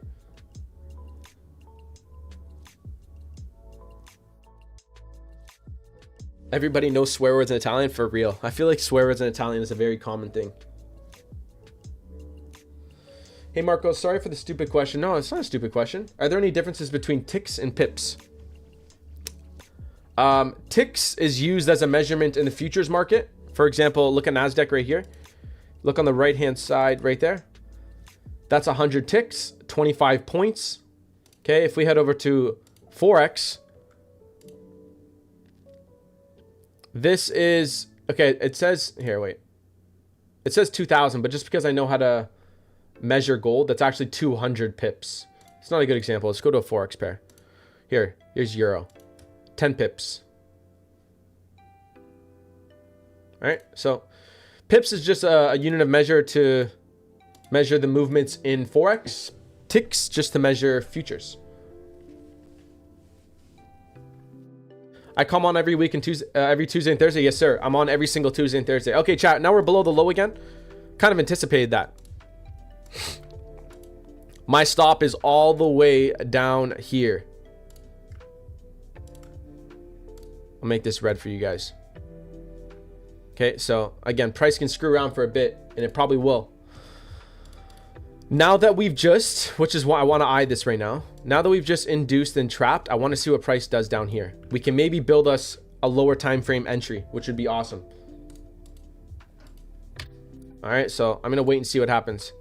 Everybody knows swear words in Italian, for real. I feel like swear words in Italian is a very common thing. Hey, Marco, sorry for the stupid question. No, it's not a stupid question. Are there any differences between ticks and pips? Ticks is used as a measurement in the futures market. For example, look at NASDAQ right here. Look on the right-hand side right there. That's 100 ticks, 25 points. Okay, if we head over to Forex, this is, okay, it says, here, wait. It says 2,000, but just because I know how to measure gold, that's actually 200 pips. It's not a good example. Let's go to a Forex pair. Here's Euro. 10 pips. All right, so pips is just a unit of measure to measure the movements in Forex. Ticks just to measure futures. I come on every week and every Tuesday and Thursday. Yes, sir. I'm on every single Tuesday and Thursday. Okay, chat. Now we're below the low again. Kind of anticipated that. My stop is all the way down here. I'll make this red for you guys. Okay, so again, price can screw around for a bit, and it probably will. Now that we've just, which is why I want to eye this right now. Now that we've just induced and trapped, I want to see what price does down here. We can maybe build us a lower time frame entry, which would be awesome. All right, so I'm going to wait and see what happens.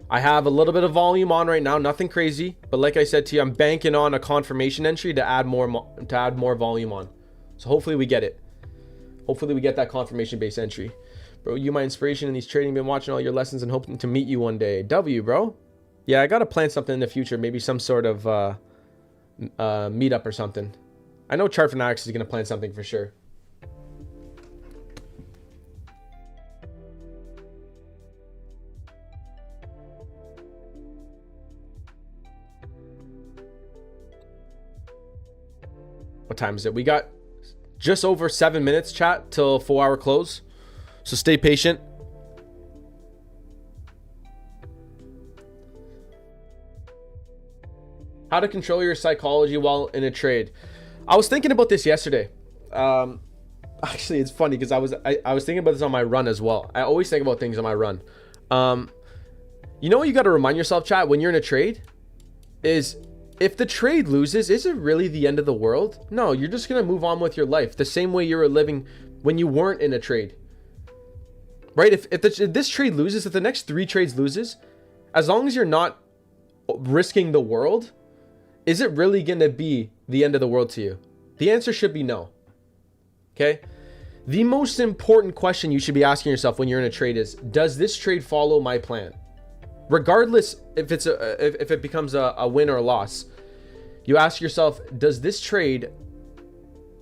I have a little bit of volume on right now, nothing crazy, but like I said to you, I'm banking on a confirmation entry to add more volume on. So hopefully we get it. Hopefully we get that confirmation-based entry. Bro, you my inspiration in these trading. Been watching all your lessons and hoping to meet you one day. W, bro. Yeah, I got to plan something in the future. Maybe some sort of meetup or something. I know ChartFanatics is going to plan something for sure. What time is it? We got just over 7 minutes, chat, till 4-hour close. So stay patient. How to control your psychology while in a trade. I was thinking about this yesterday. Actually, it's funny because I was thinking about this on my run as well. I always think about things on my run. You know what you got to remind yourself, chat, when you're in a trade is, if the trade loses, is it really the end of the world? No, you're just going to move on with your life the same way you were living when you weren't in a trade. Right? If this trade loses, if the next 3 trades loses, as long as you're not risking the world, is it really going to be the end of the world to you? The answer should be no. Okay? The most important question you should be asking yourself when you're in a trade is, does this trade follow my plan? Regardless if it becomes a win or a loss, you ask yourself, does this trade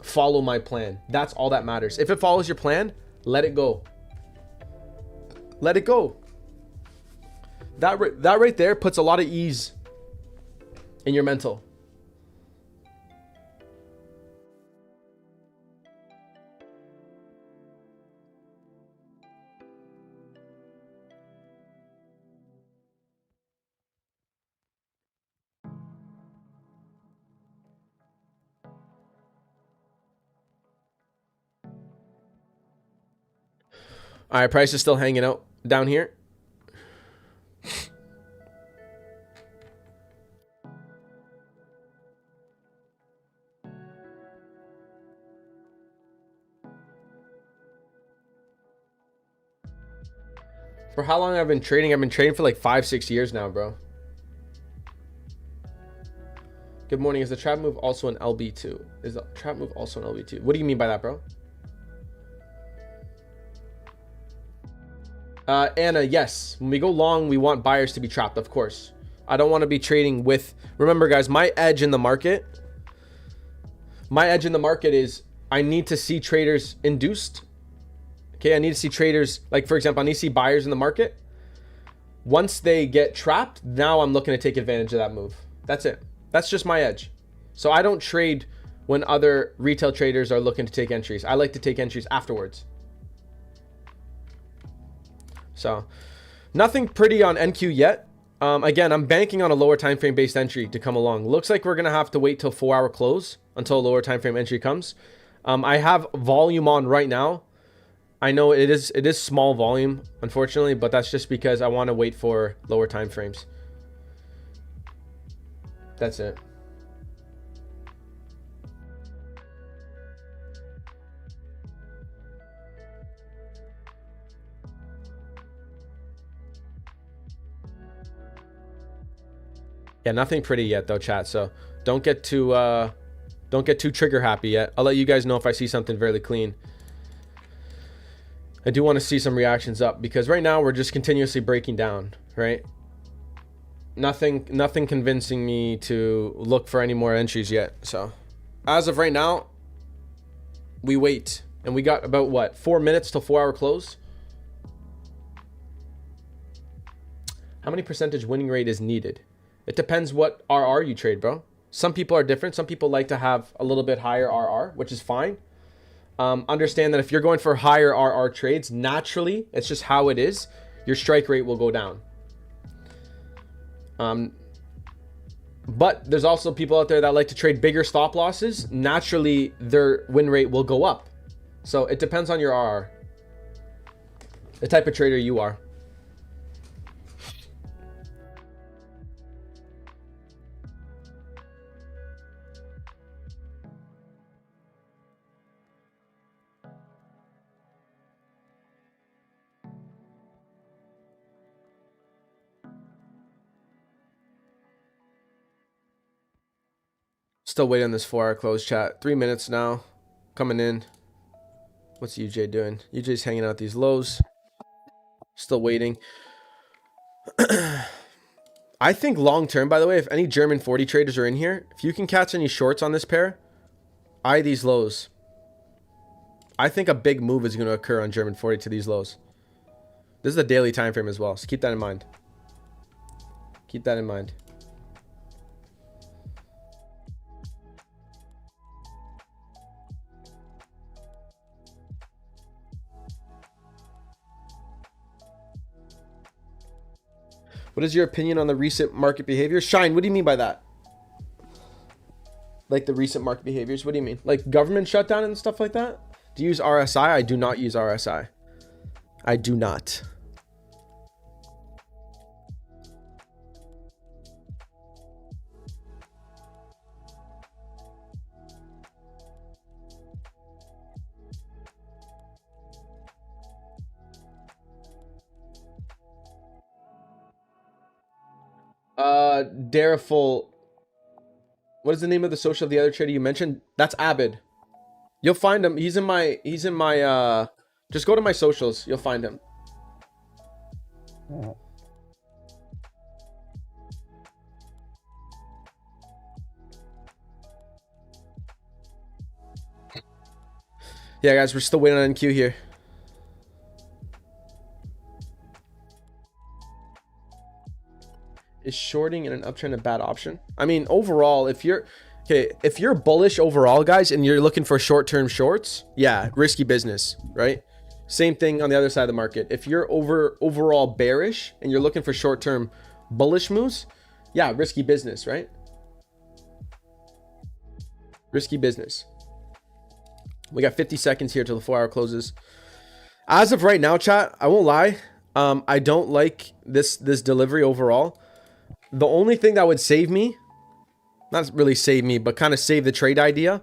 follow my plan? That's all that matters. If it follows your plan, let it go. Let it go. That right there puts a lot of ease in your mental. All right, price is still hanging out down here. For how long I've been trading? I've been trading for like 5-6 years now, bro. Good morning. Is the trap move also an LB2? Is the trap move also an LB2? What do you mean by that, bro? Anna, yes. When we go long, we want buyers to be trapped, of course. I don't want to be trading with... Remember, guys, my edge in the market is I need to see traders induced. Okay, I need to see traders, like, for example, I need to see buyers in the market. Once they get trapped, now I'm looking to take advantage of that move. That's it. That's just my edge. So I don't trade when other retail traders are looking to take entries. I like to take entries afterwards. So nothing pretty on NQ yet. Again, I'm banking on a lower time frame based entry to come along. Looks like we're going to have to wait till 4-hour close until a lower time frame entry comes. I have volume on right now. I know it is small volume, unfortunately, but that's just because I want to wait for lower time frames. That's it. Yeah, nothing pretty yet though, chat. So don't get too trigger happy yet. I'll let you guys know if I see something fairly clean. I do want to see some reactions up because right now we're just continuously breaking down, right? Nothing convincing me to look for any more entries yet. So as of right now, we wait. And we got about what, 4 minutes till 4-hour close? How many percentage winning rate is needed? It depends what RR you trade, bro. Some people are different. Some people like to have a little bit higher RR, which is fine. Understand that if you're going for higher RR trades, naturally, it's just how it is, your strike rate will go down. But there's also people out there that like to trade bigger stop losses. Naturally, their win rate will go up. So it depends on your RR, the type of trader you are. Still waiting on this 4-hour close, chat. 3 minutes now. coming in. What's UJ doing? UJ's hanging out these lows. Still waiting. I think long term, by the way, if any German 40 traders are in here, if you can catch any shorts on this pair, eye these lows. I think a big move is going to occur on German 40 to these lows. This is a daily time frame as well, so keep that in mind. Keep that in mind. What is your opinion on the recent market behavior? Shine, what do you mean by that? Like the recent market behaviors? What do you mean? Like government shutdown and stuff like that? Do you use RSI? I do not use RSI. I do not. Dariful. What is the name of the social of the other trader you mentioned? That's Abid. You'll find him. He's in my just go to my socials. You'll find him. Yeah, guys, we're still waiting on NQ here. Is shorting in an uptrend a bad option? I mean, overall, if you're bullish overall, guys, and you're looking for short-term shorts, yeah, risky business, right? Same thing on the other side of the market. If you're overall bearish and you're looking for short-term bullish moves, yeah, risky business, right? Risky business. We got 50 seconds here till the 4-hour closes. As of right now, chat, I won't lie. I don't like this delivery overall. The only thing that would save me, not really save me, but kind of save the trade idea,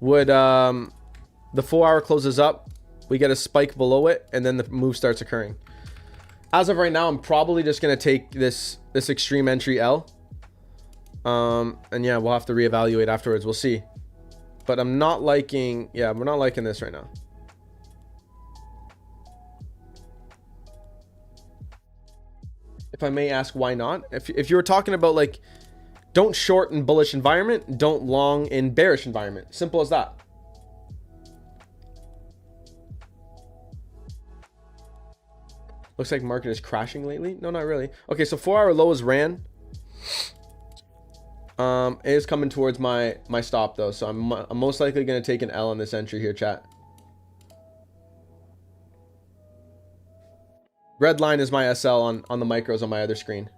would the 4-hour closes up, we get a spike below it, and then the move starts occurring. As of right now, I'm probably just gonna take this extreme entry L, and yeah, we'll have to reevaluate afterwards. We'll see, but I'm not liking. Yeah, we're not liking this right now. If I may ask, why not? If you were talking about like, don't short in bullish environment, don't long in bearish environment. Simple as that. Looks like market is crashing lately. No, not really. Okay, so 4-hour lows ran. It is coming towards my stop though, so I'm most likely going to take an L on this entry here, chat. Red line is my SL on the micros on my other screen.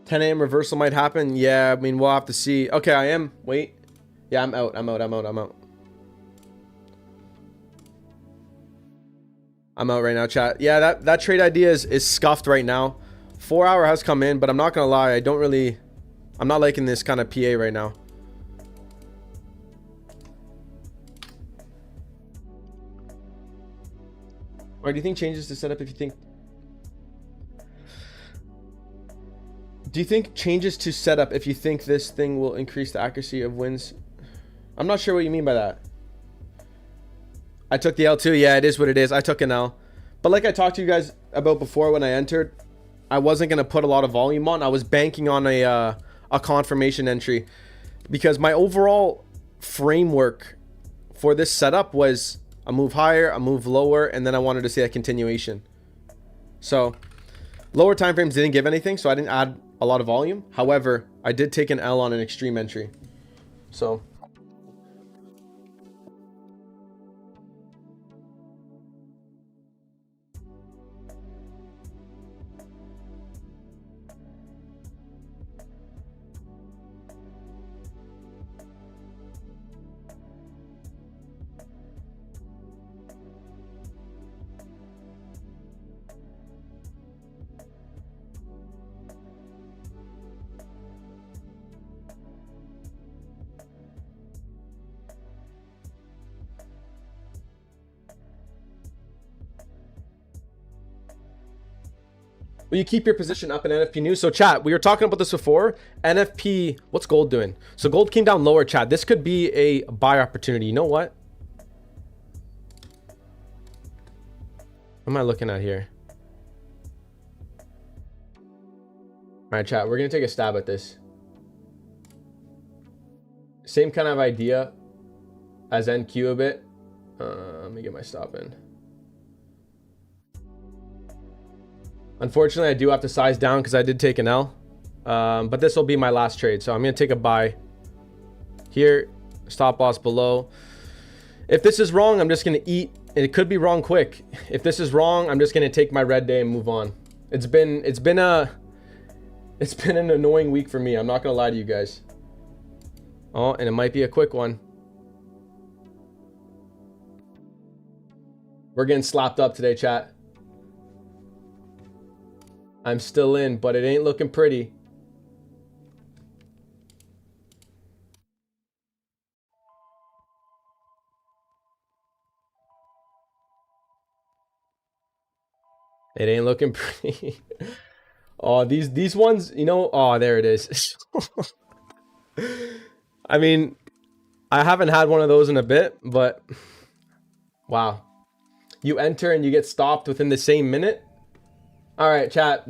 $10 a.m. reversal might happen. Yeah, I mean, we'll have to see. Okay, I am. Wait. Yeah, I'm out. I'm out right now, chat. Yeah, that trade idea is scuffed right now. 4-hour has come in, but I'm not gonna lie, I'm not liking this kind of PA right now. Or do you think changes to setup if you think? Do you think changes to setup if you think this thing will increase the accuracy of wins? I'm not sure what you mean by that. I took the L too. Yeah, it is what it is. I took an L. But like I talked to you guys about before when I entered, I wasn't going to put a lot of volume on. I was banking on a confirmation entry because my overall framework for this setup was a move higher, a move lower, and then I wanted to see a continuation. So lower time frames didn't give anything, so I didn't add a lot of volume. However, I did take an L on an extreme entry. So Will you keep your position up in NFP news? So chat, we were talking about this before. NFP, what's gold doing? So gold came down lower, chat. This could be a buy opportunity. You know what? What am I looking at here? All right, chat, we're going to take a stab at this. Same kind of idea as NQ a bit. Let me get my stop in. Unfortunately, I do have to size down because I did take an L. But this will be my last trade. So I'm going to take a buy here. Stop loss below. If this is wrong, I'm just going to eat. And it could be wrong quick. If this is wrong, I'm just going to take my red day and move on. It's been an annoying week for me. I'm not going to lie to you guys. Oh, and it might be a quick one. We're getting slapped up today, chat. I'm still in, but it ain't looking pretty. It ain't looking pretty. Oh, these ones, you know, oh, there it is. I mean, I haven't had one of those in a bit, but wow. You enter and you get stopped within the same minute. All right, chat.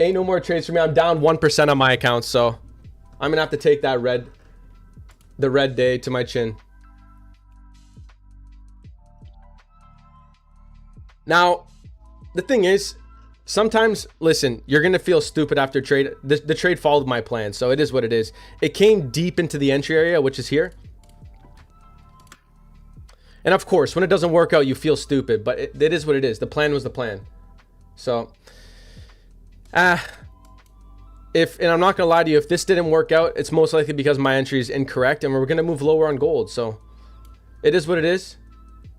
Ain't no more trades for me. I'm down 1% on my account, so I'm gonna have to take that the red day to my chin. Now, the thing is, sometimes, listen, you're gonna feel stupid after trade. The trade followed my plan, so it is what it is. It came deep into the entry area, which is here. And of course, when it doesn't work out, you feel stupid, but it is what it is. The plan was the plan. So, and I'm not gonna lie to you, if this didn't work out, it's most likely because my entry is incorrect, and we're gonna move lower on gold. So, it is what it is.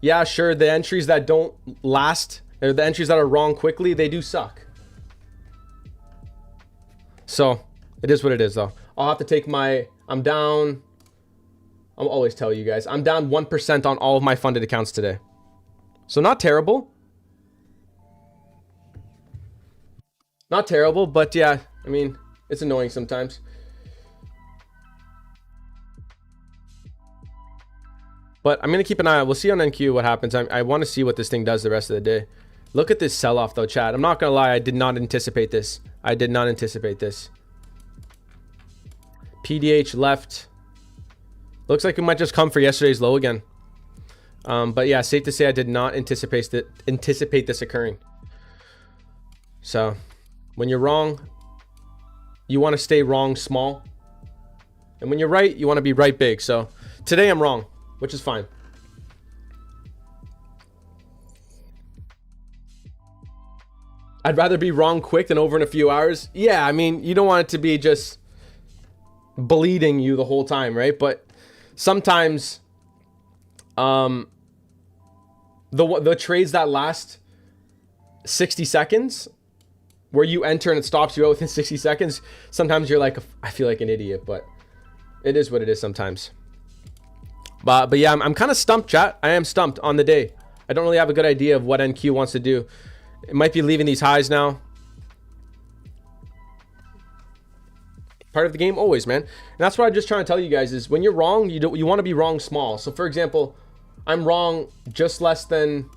Yeah, sure, the entries that don't last, or the entries that are wrong quickly, they do suck. So, it is what it is, though. I'll have to take I'm down. I'll always tell you guys, I'm down 1% on all of my funded accounts today. So, not terrible. Not terrible, but yeah, I mean, it's annoying sometimes. But I'm going to keep an eye out. We'll see on NQ what happens. I want to see what this thing does the rest of the day. Look at this sell-off, though, chat. I'm not going to lie. I did not anticipate this. I did not anticipate this. PDH left. Looks like it might just come for yesterday's low again. But yeah, safe to say I did not anticipate this occurring. So, when you're wrong, you want to stay wrong small. And when you're right, you want to be right big. So, today I'm wrong, which is fine. I'd rather be wrong quick than over in a few hours. Yeah, I mean, you don't want it to be just bleeding you the whole time, right? But sometimes the trades that last 60 seconds where you enter and it stops you out within 60 seconds, sometimes you're like, I feel like an idiot, but it is what it is sometimes. But yeah, I'm kind of stumped, chat. I am stumped on the day. I don't really have a good idea of what NQ wants to do. It might be leaving these highs now. Part of the game always, man. And that's what I'm just trying to tell you guys is when you're wrong, you want to be wrong small. So for example, I'm wrong just less than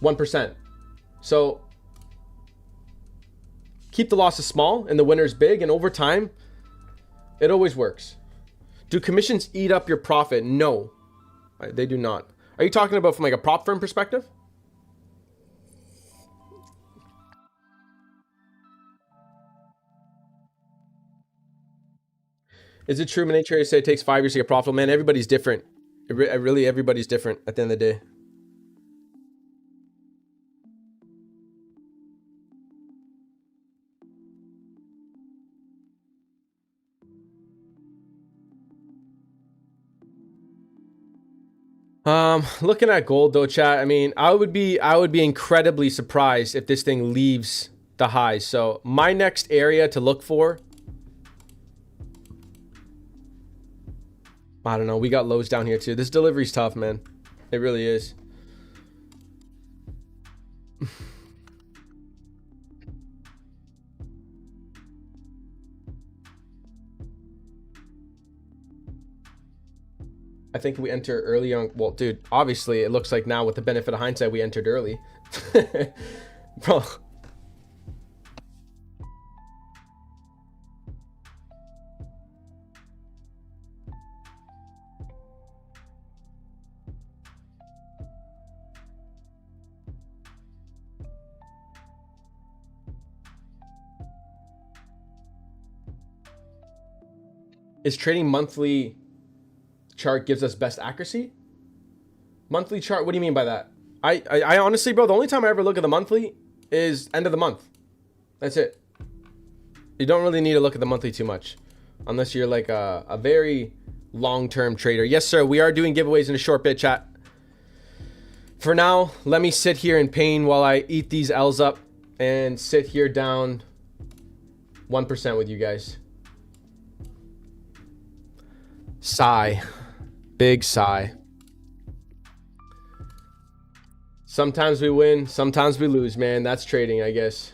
1%. So keep the losses small and the winners big, and over time, it always works. Do commissions eat up your profit? No, they do not. Are you talking about from like a prop firm perspective? Is it true many traders say it takes 5 years to get profitable? Man, everybody's different. Really, everybody's different at the end of the day. Looking at gold though, chat, I mean, I would be incredibly surprised if this thing leaves the highs. So my next area to look for, I don't know, we got lows down here too. This delivery's tough, man. It really is. I think we enter early on. Well, dude, obviously it looks like now with the benefit of hindsight, we entered early. Bro. Is trading monthly chart gives us best accuracy? Monthly chart, what do you mean by that? I honestly, bro, the only time I ever look at the monthly is end of the month. That's it. You don't really need to look at the monthly too much unless you're like a very long-term trader. Yes, sir, we are doing giveaways in a short bit, chat. For now, let me sit here in pain while I eat these L's up and sit here down 1% with you guys. Sigh. Big sigh. Sometimes we win, sometimes we lose, man. That's trading, I guess.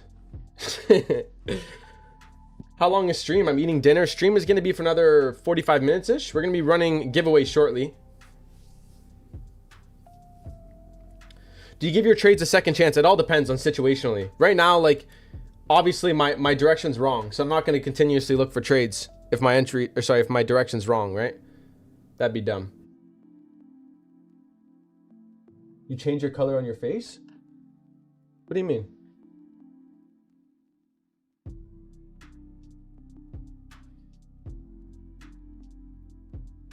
How long is stream? I'm eating dinner. Stream is going to be for another 45 minutes-ish. We're going to be running giveaways shortly. Do you give your trades a second chance? It all depends on situationally. Right now, like, obviously my direction's wrong, so I'm not going to continuously look for trades if my if my direction's wrong, right? That'd be dumb. You change your color on your face? What do you mean?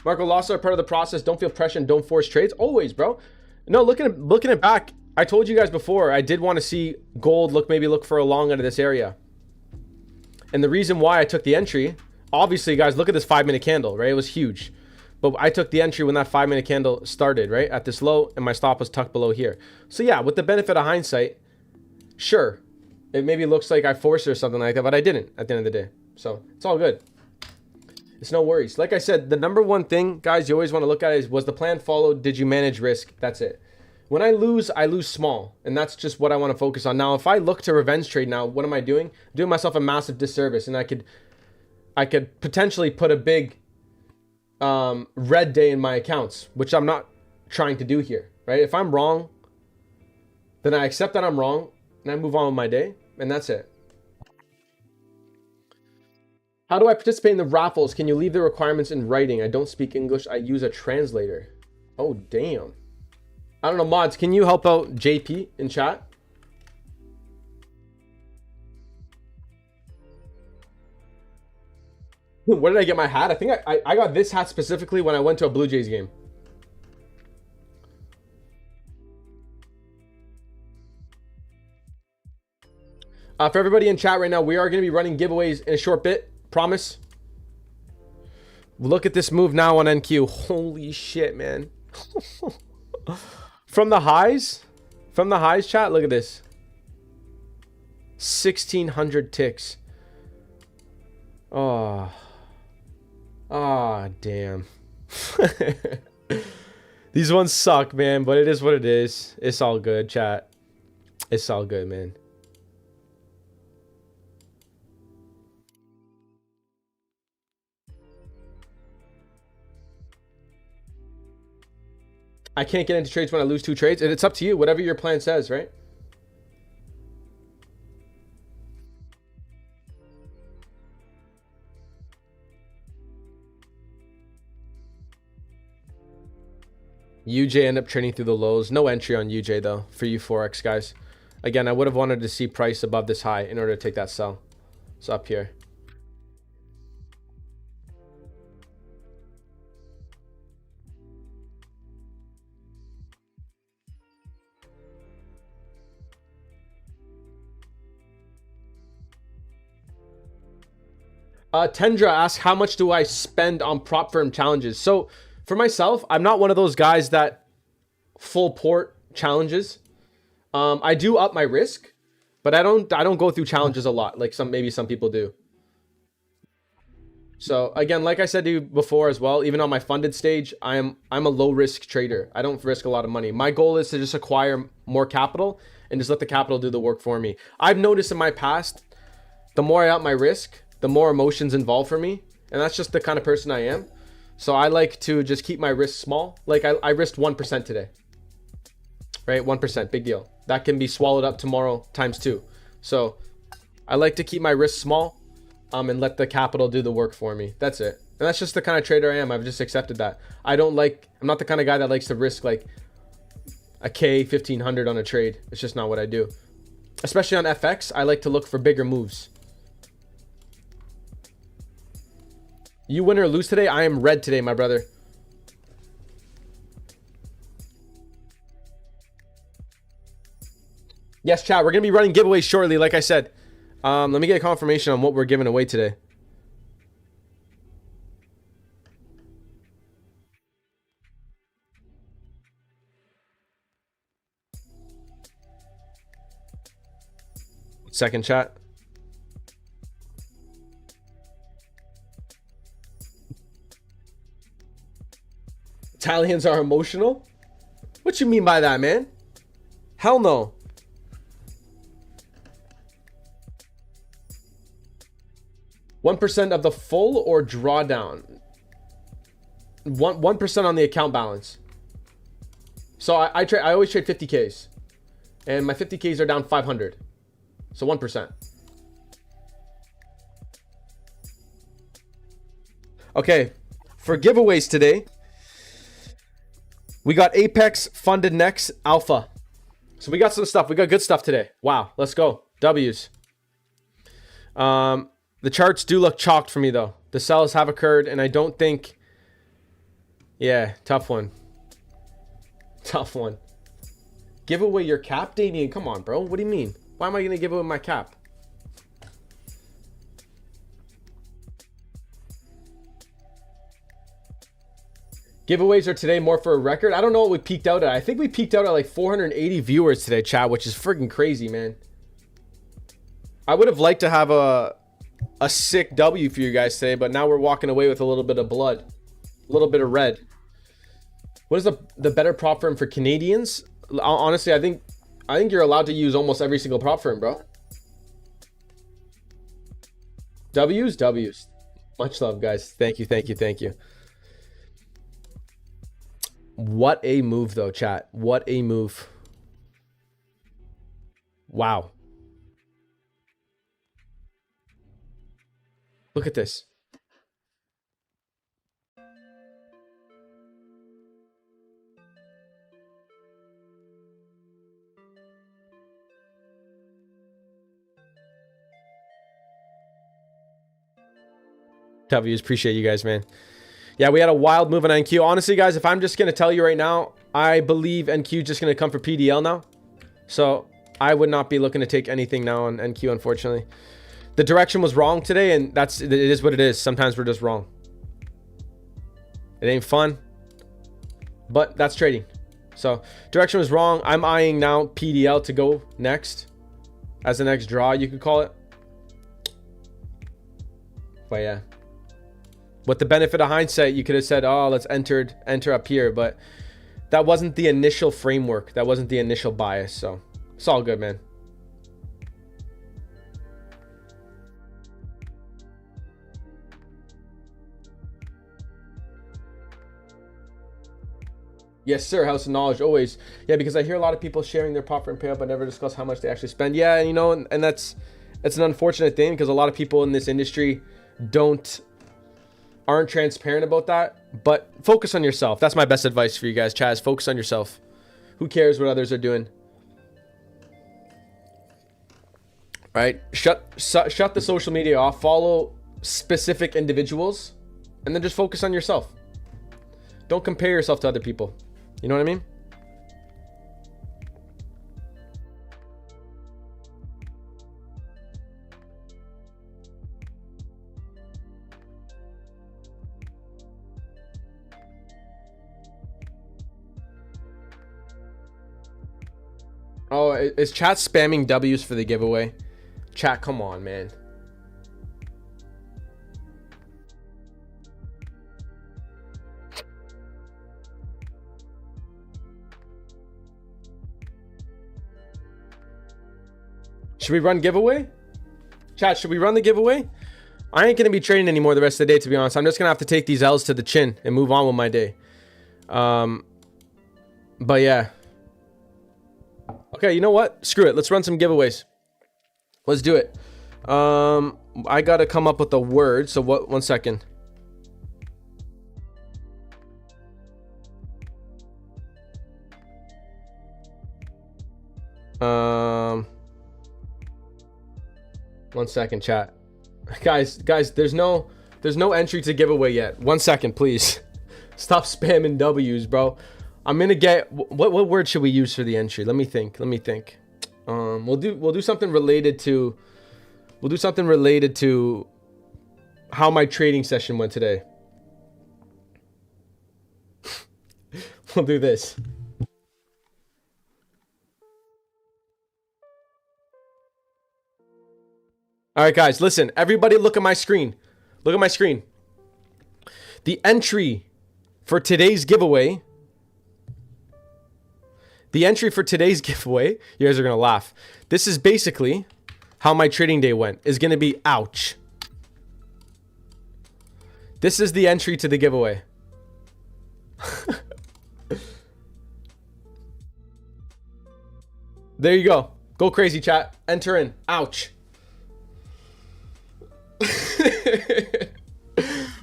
Marco, losses are part of the process. Don't feel pressure and don't force trades. Always, bro. No, looking at back, I told you guys before, I did want to see gold maybe look for a long out of this area. And the reason why I took the entry, obviously, guys, look at this 5-minute candle, right? It was huge. But I took the entry when that 5-minute candle started, right? At this low, and my stop was tucked below here. So yeah, with the benefit of hindsight, sure, it maybe looks like I forced it or something like that, but I didn't at the end of the day. So it's all good. It's no worries. Like I said, the number one thing, guys, you always want to look at is, was the plan followed? Did you manage risk? That's it. When I lose small, and that's just what I want to focus on. Now, if I look to revenge trade now, what am I doing? I'm doing myself a massive disservice, and I could potentially put a big red day in my accounts, which I'm not trying to do here, right? If I'm wrong, then I accept that I'm wrong, and I move on with my day, and that's it. How do I participate in the raffles? Can you leave the requirements in writing? I don't speak English. I use a translator. Oh, damn. I don't know, mods, can you help out JP in chat? Where did I get my hat? I think I got this hat specifically when I went to a Blue Jays game. For everybody in chat right now, we are going to be running giveaways in a short bit. Promise. Look at this move now on NQ. Holy shit, man. From the highs, chat, look at this. 1,600 ticks. Oh. Ah, damn. These ones suck, man, but it is what it is. It's all good, chat. It's all good, man. I can't get into trades when I lose 2 trades. And it's up to you, whatever your plan says, right? UJ end up trading through the lows. No entry on UJ though for you Forex guys. Again, I would have wanted to see price above this high in order to take that sell. So up here. Tendra asks, how much do I spend on prop firm challenges? So for myself, I'm not one of those guys that full port challenges. I do up my risk, but I don't go through challenges a lot like maybe some people do. So again, like I said to you before as well, even on my funded stage, I'm a low risk trader. I don't risk a lot of money. My goal is to just acquire more capital and just let the capital do the work for me. I've noticed in my past, the more I up my risk, the more emotions involved for me. And that's just the kind of person I am. So I like to just keep my risk small. Like I risked 1% today, right? 1%, big deal. That can be swallowed up tomorrow times 2. So I like to keep my risk small and let the capital do the work for me. That's it. And that's just the kind of trader I am. I've just accepted that. I'm not the kind of guy that likes to risk like a K, 1500 on a trade. It's just not what I do. Especially on FX, I like to look for bigger moves. You win or lose today? I am red today, my brother. Yes, chat. We're going to be running giveaways shortly, like I said. Let me get a confirmation on what we're giving away today. Second chat. Italians are emotional? What you mean by that, man? Hell no. $1% of the full or drawdown? 1% on the account balance. So I always trade 50Ks. And my 50Ks are down 500. So 1%. Okay. For giveaways today, we got Apex, Funded Next, Alpha. So we got some stuff. We got good stuff today. Wow. Let's go. W's. The charts do look chalked for me, though. The sells have occurred, and I don't think... Yeah, tough one. Tough one. Give away your cap, Damien? Come on, bro. What do you mean? Why am I going to give away my cap? Giveaways are today more for a record. I don't know what we peaked out at. I think we peaked out at like 480 viewers today, chat, which is freaking crazy, man. I would have liked to have a sick W for you guys today, but now we're walking away with a little bit of blood, a little bit of red. What is the better prop firm for Canadians? Honestly, I think you're allowed to use almost every single prop firm, bro. W's. Much love, guys. Thank you. What a move, though, chat. What a move. Wow. Look at this. W's, appreciate you guys, man. Yeah, we had a wild move on NQ. Honestly, guys, if I'm just going to tell you right now, I believe NQ just going to come for PDL now. So I would not be looking to take anything now on NQ, unfortunately. The direction was wrong today, and it is what it is. Sometimes we're just wrong. It ain't fun, but that's trading. So direction was wrong. I'm eyeing now PDL to go next as the next draw, you could call it. But yeah. With the benefit of hindsight, you could have said, oh, let's enter up here. But that wasn't the initial framework. That wasn't the initial bias. So it's all good, man. Yes, sir. House of Knowledge, always. Yeah, because I hear a lot of people sharing their profit and payout, but never discuss how much they actually spend. Yeah, you know, and it's an unfortunate thing because a lot of people in this industry aren't transparent about that. But focus on yourself. That's my best advice for you guys, Chaz. Focus on yourself. Who cares what others are doing? All right, shut the social media off. Follow specific individuals, and then just focus on yourself. Don't compare yourself to other people. You know what I mean? Oh, is chat spamming W's for the giveaway? Chat, come on, man. Should we run giveaway? Chat, should we run the giveaway? I ain't gonna be trading anymore the rest of the day, to be honest. I'm just gonna have to take these L's to the chin and move on with my day. But yeah. Okay, you know what? Screw it. Let's run some giveaways. Let's do it. I gotta come up with a word. So what? 1 second. One second, chat. Guys, there's no entry to giveaway yet. 1 second, please. Stop spamming W's, bro. I'm gonna get what word should we use for the entry? Let me think. We'll do something related to how my trading session went today. We'll do this. All right, guys, listen. Everybody look at my screen. Look at my screen. The entry for today's giveaway. You guys are going to laugh. This is basically how my trading day went. Is going to be ouch. This is the entry to the giveaway. There you go. Go crazy, chat. Enter in. Ouch.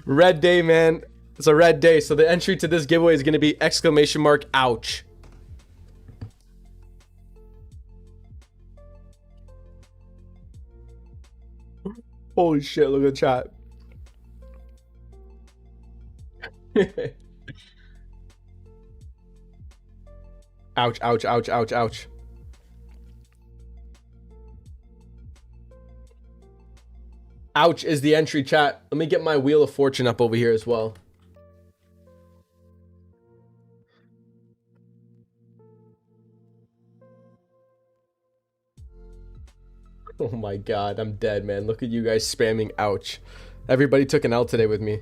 Red day, man. It's a red day. So the entry to this giveaway is going to be exclamation mark ouch. Holy shit, look at the chat. Ouch, ouch, ouch, ouch, ouch. Ouch is the entry, chat. Let me get my Wheel of Fortune up over here as well. Oh my god, I'm dead, man. Look at you guys spamming ouch. Everybody took an L today with me.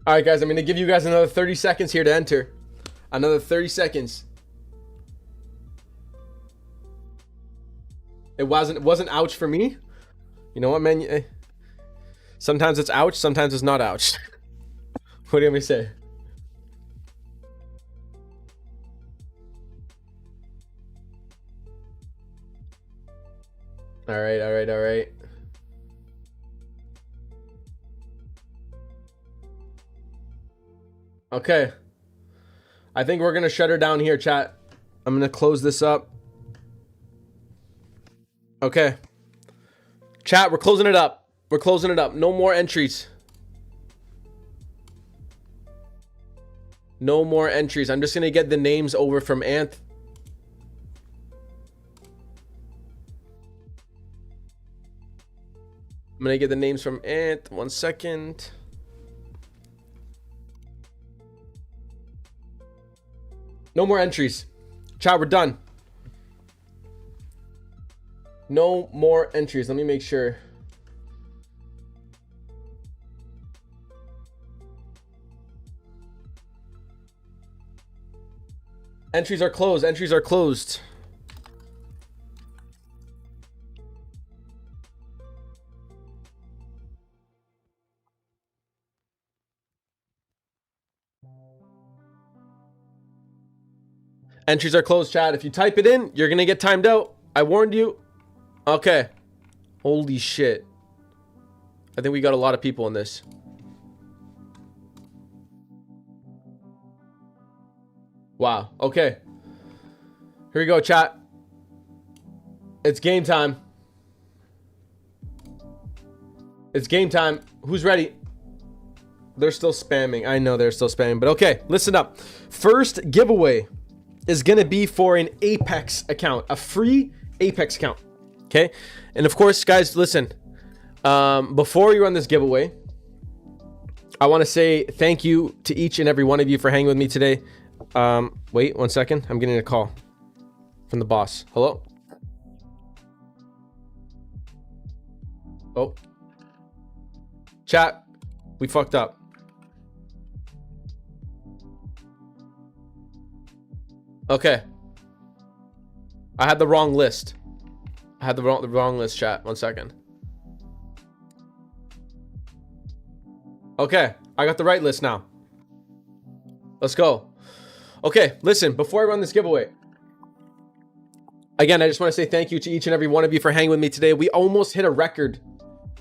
Alright guys, I'm going to give you guys another 30 seconds here to enter. Another 30 seconds. It wasn't ouch for me. You know what, man? Sometimes it's ouch, sometimes it's not ouch. What do you want me to say? All right, all right, all right. Okay. I think we're going to shut her down here, chat. I'm going to close this up. Okay. Chat, we're closing it up. We're closing it up. No more entries. No more entries. I'm just going to get the names over from Anth. I'm going to get the names from Anth. 1 second. No more entries. Chat, we're done. No more entries. Let me make sure. Entries are closed. Entries are closed. Entries are closed, chat. If you type it in, you're going to get timed out. I warned you. Okay. Holy shit. I think we got a lot of people in this. Wow. Okay. Here we go, chat. It's game time. It's game time. Who's ready? They're still spamming. I know they're still spamming, but okay. Listen up. First giveaway is going to be for an Apex account. A free Apex account. Okay? And of course, guys, listen. Before we run this giveaway, I want to say thank you to each and every one of you for hanging with me today. Wait 1 second. I'm getting a call from the boss. Hello? Oh. Chat, we fucked up. Okay. I had the wrong list. I had the wrong list, chat. 1 second. Okay, I got the right list now. Let's go. Okay, listen, before I run this giveaway, again, I just want to say thank you to each and every one of you for hanging with me today. We almost hit a record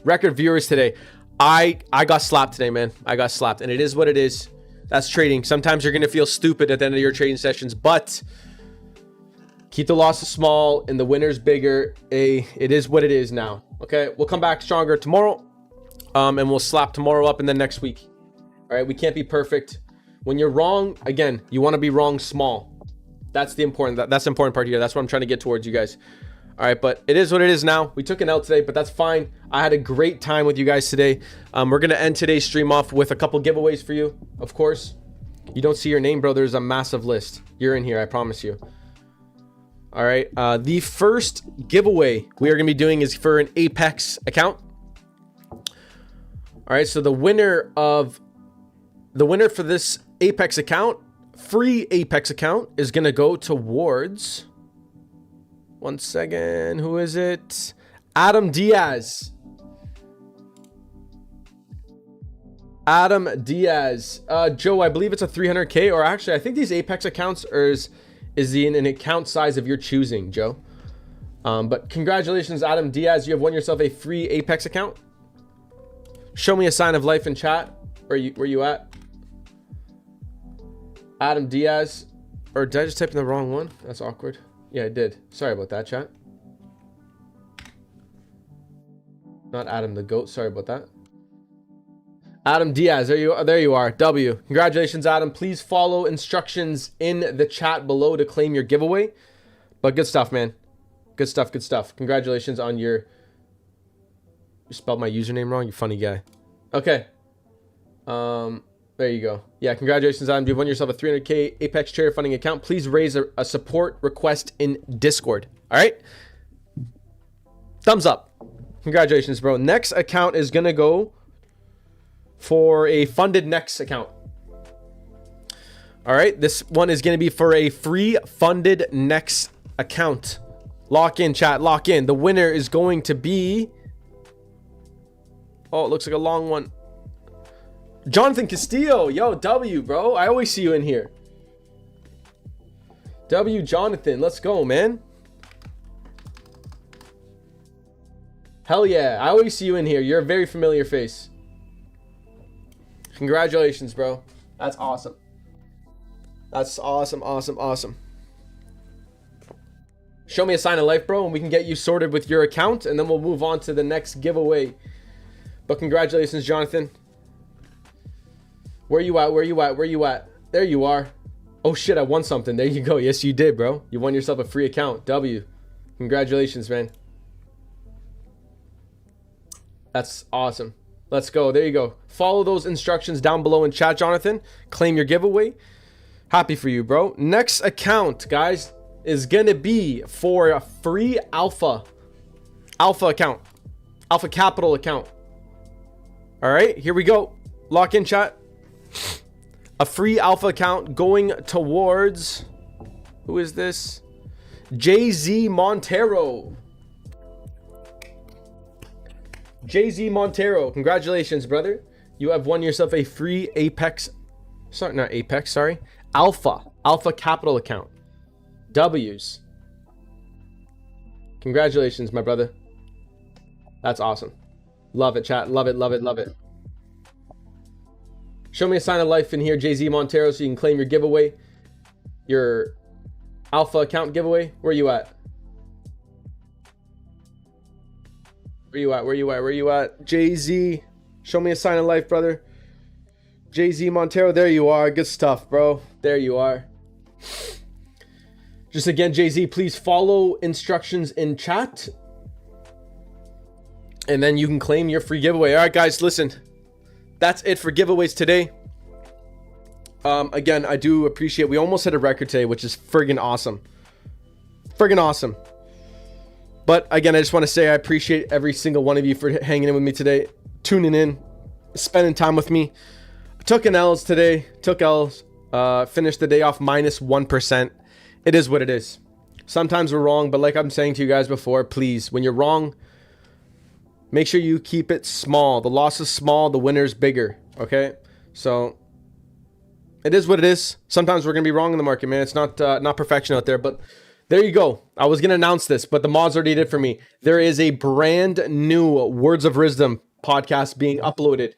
viewers today. I got slapped today, man. I got slapped, and it is what it is. That's trading. Sometimes you're going to feel stupid at the end of your trading sessions, but keep the losses small and the winners bigger. It is what it is now. Okay, we'll come back stronger tomorrow, and we'll slap tomorrow up and then next week. All right, we can't be perfect. When you're wrong, again, you want to be wrong small. That's the important part here. That's what I'm trying to get towards you guys. All right, but it is what it is now. We took an L today, but that's fine. I had a great time with you guys today. We're going to end today's stream off with a couple giveaways for you. Of course, you don't see your name, bro. There's a massive list. You're in here, I promise you. All right, the first giveaway we are going to be doing is for an Apex account. All right, so the winner for this Apex account, free Apex account, is going to go towards... 1 second. Who is it? Adam Diaz. Adam Diaz. Joe, I believe it's a 300K, or actually, I think these Apex accounts is in an account size of your choosing, Joe. But congratulations, Adam Diaz. You have won yourself a free Apex account. Show me a sign of life in chat. Where you at? Adam Diaz. Or did I just type in the wrong one? That's awkward. Yeah, I did. Sorry about that, chat. Not Adam the GOAT. Sorry about that. Adam Diaz. There you are. W. Congratulations, Adam. Please follow instructions in the chat below to claim your giveaway. But good stuff, man. Good stuff. Good stuff. Congratulations on your... You spelled my username wrong? You funny guy. Okay. There you go. Yeah, congratulations, Adam. You've won yourself a 300K Apex charity funding account. Please raise a support request in Discord. All right? Thumbs up. Congratulations, bro. Next account is going to go for a funded next account. All right? This one is going to be for a free funded next account. Lock in, chat. Lock in. The winner is going to be... Oh, it looks like a long one. Jonathan Castillo. Yo, W, bro. I always see you in here. W, Jonathan. Let's go, man. Hell yeah. I always see you in here. You're a very familiar face. Congratulations, bro. That's awesome. That's awesome, awesome, awesome. Show me a sign of life, bro, and we can get you sorted with your account, and then we'll move on to the next giveaway. But congratulations, Jonathan. Where you at? Where you at? Where you at? There you are. Oh shit, I won something. There you go. Yes, you did, bro. You won yourself a free account. W. Congratulations, man. That's awesome. Let's go. There you go. Follow those instructions down below in chat, Jonathan. Claim your giveaway. Happy for you, bro. Next account, guys, is gonna be for a free alpha account. Alpha Capital account. All right, here we go. Lock in, chat. A free alpha account going towards... Who is this? JZ Montero. JZ Montero. Congratulations, brother. You have won yourself a free Apex... Sorry, not Apex, sorry. Alpha Capital account. W's. Congratulations, my brother. That's awesome. Love it, chat. Love it, love it, love it. Show me a sign of life in here, JZ Montero, so you can claim your giveaway. Your alpha account giveaway. Where you at? Where you at? Where you at? Where you at? JZ. Show me a sign of life, brother. JZ Montero. There you are. Good stuff, bro. There you are. Just again, JZ, please follow instructions in chat. And then you can claim your free giveaway. All right, guys, listen. That's it for giveaways today. Again, I do appreciate... We almost hit a record today, which is friggin' awesome. Friggin' awesome. But again, I just want to say I appreciate every single one of you for hanging in with me today. Tuning in. Spending time with me. Took an L's today. Took L's. Finished the day off minus 1%. it is what it is. Sometimes we're wrong, but like I'm saying to you guys before, please, when you're wrong, make sure you keep it small. The loss is small, the winner's bigger. Okay? So it is what it is. Sometimes we're gonna be wrong in the market, man. It's not perfection out there, but there you go. I was gonna announce this, but the mods already did it for me. There is a brand new Words of Wisdom podcast being uploaded.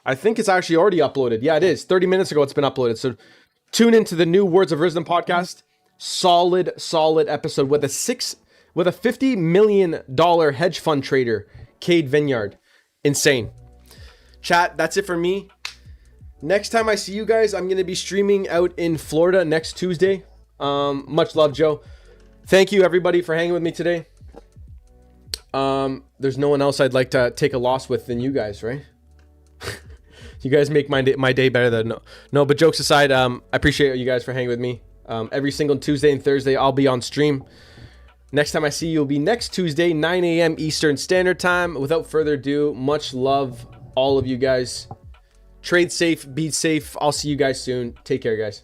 I think it's actually already uploaded. Yeah, it is. 30 minutes ago it's been uploaded. So tune into the new Words of Wisdom podcast. Solid episode with a $50 million hedge fund trader, Cade Vineyard. Insane. Chat, that's it for me. Next time I see you guys, I'm going to be streaming out in Florida next Tuesday. Much love, Joe. Thank you, everybody, for hanging with me today. There's no one else I'd like to take a loss with than you guys, right? You guys make my day better than no. But jokes aside, I appreciate you guys for hanging with me. Every single Tuesday and Thursday, I'll be on stream. Next time I see you will be next Tuesday, 9 a.m. Eastern Standard Time. Without further ado, much love, all of you guys. Trade safe, be safe. I'll see you guys soon. Take care, guys.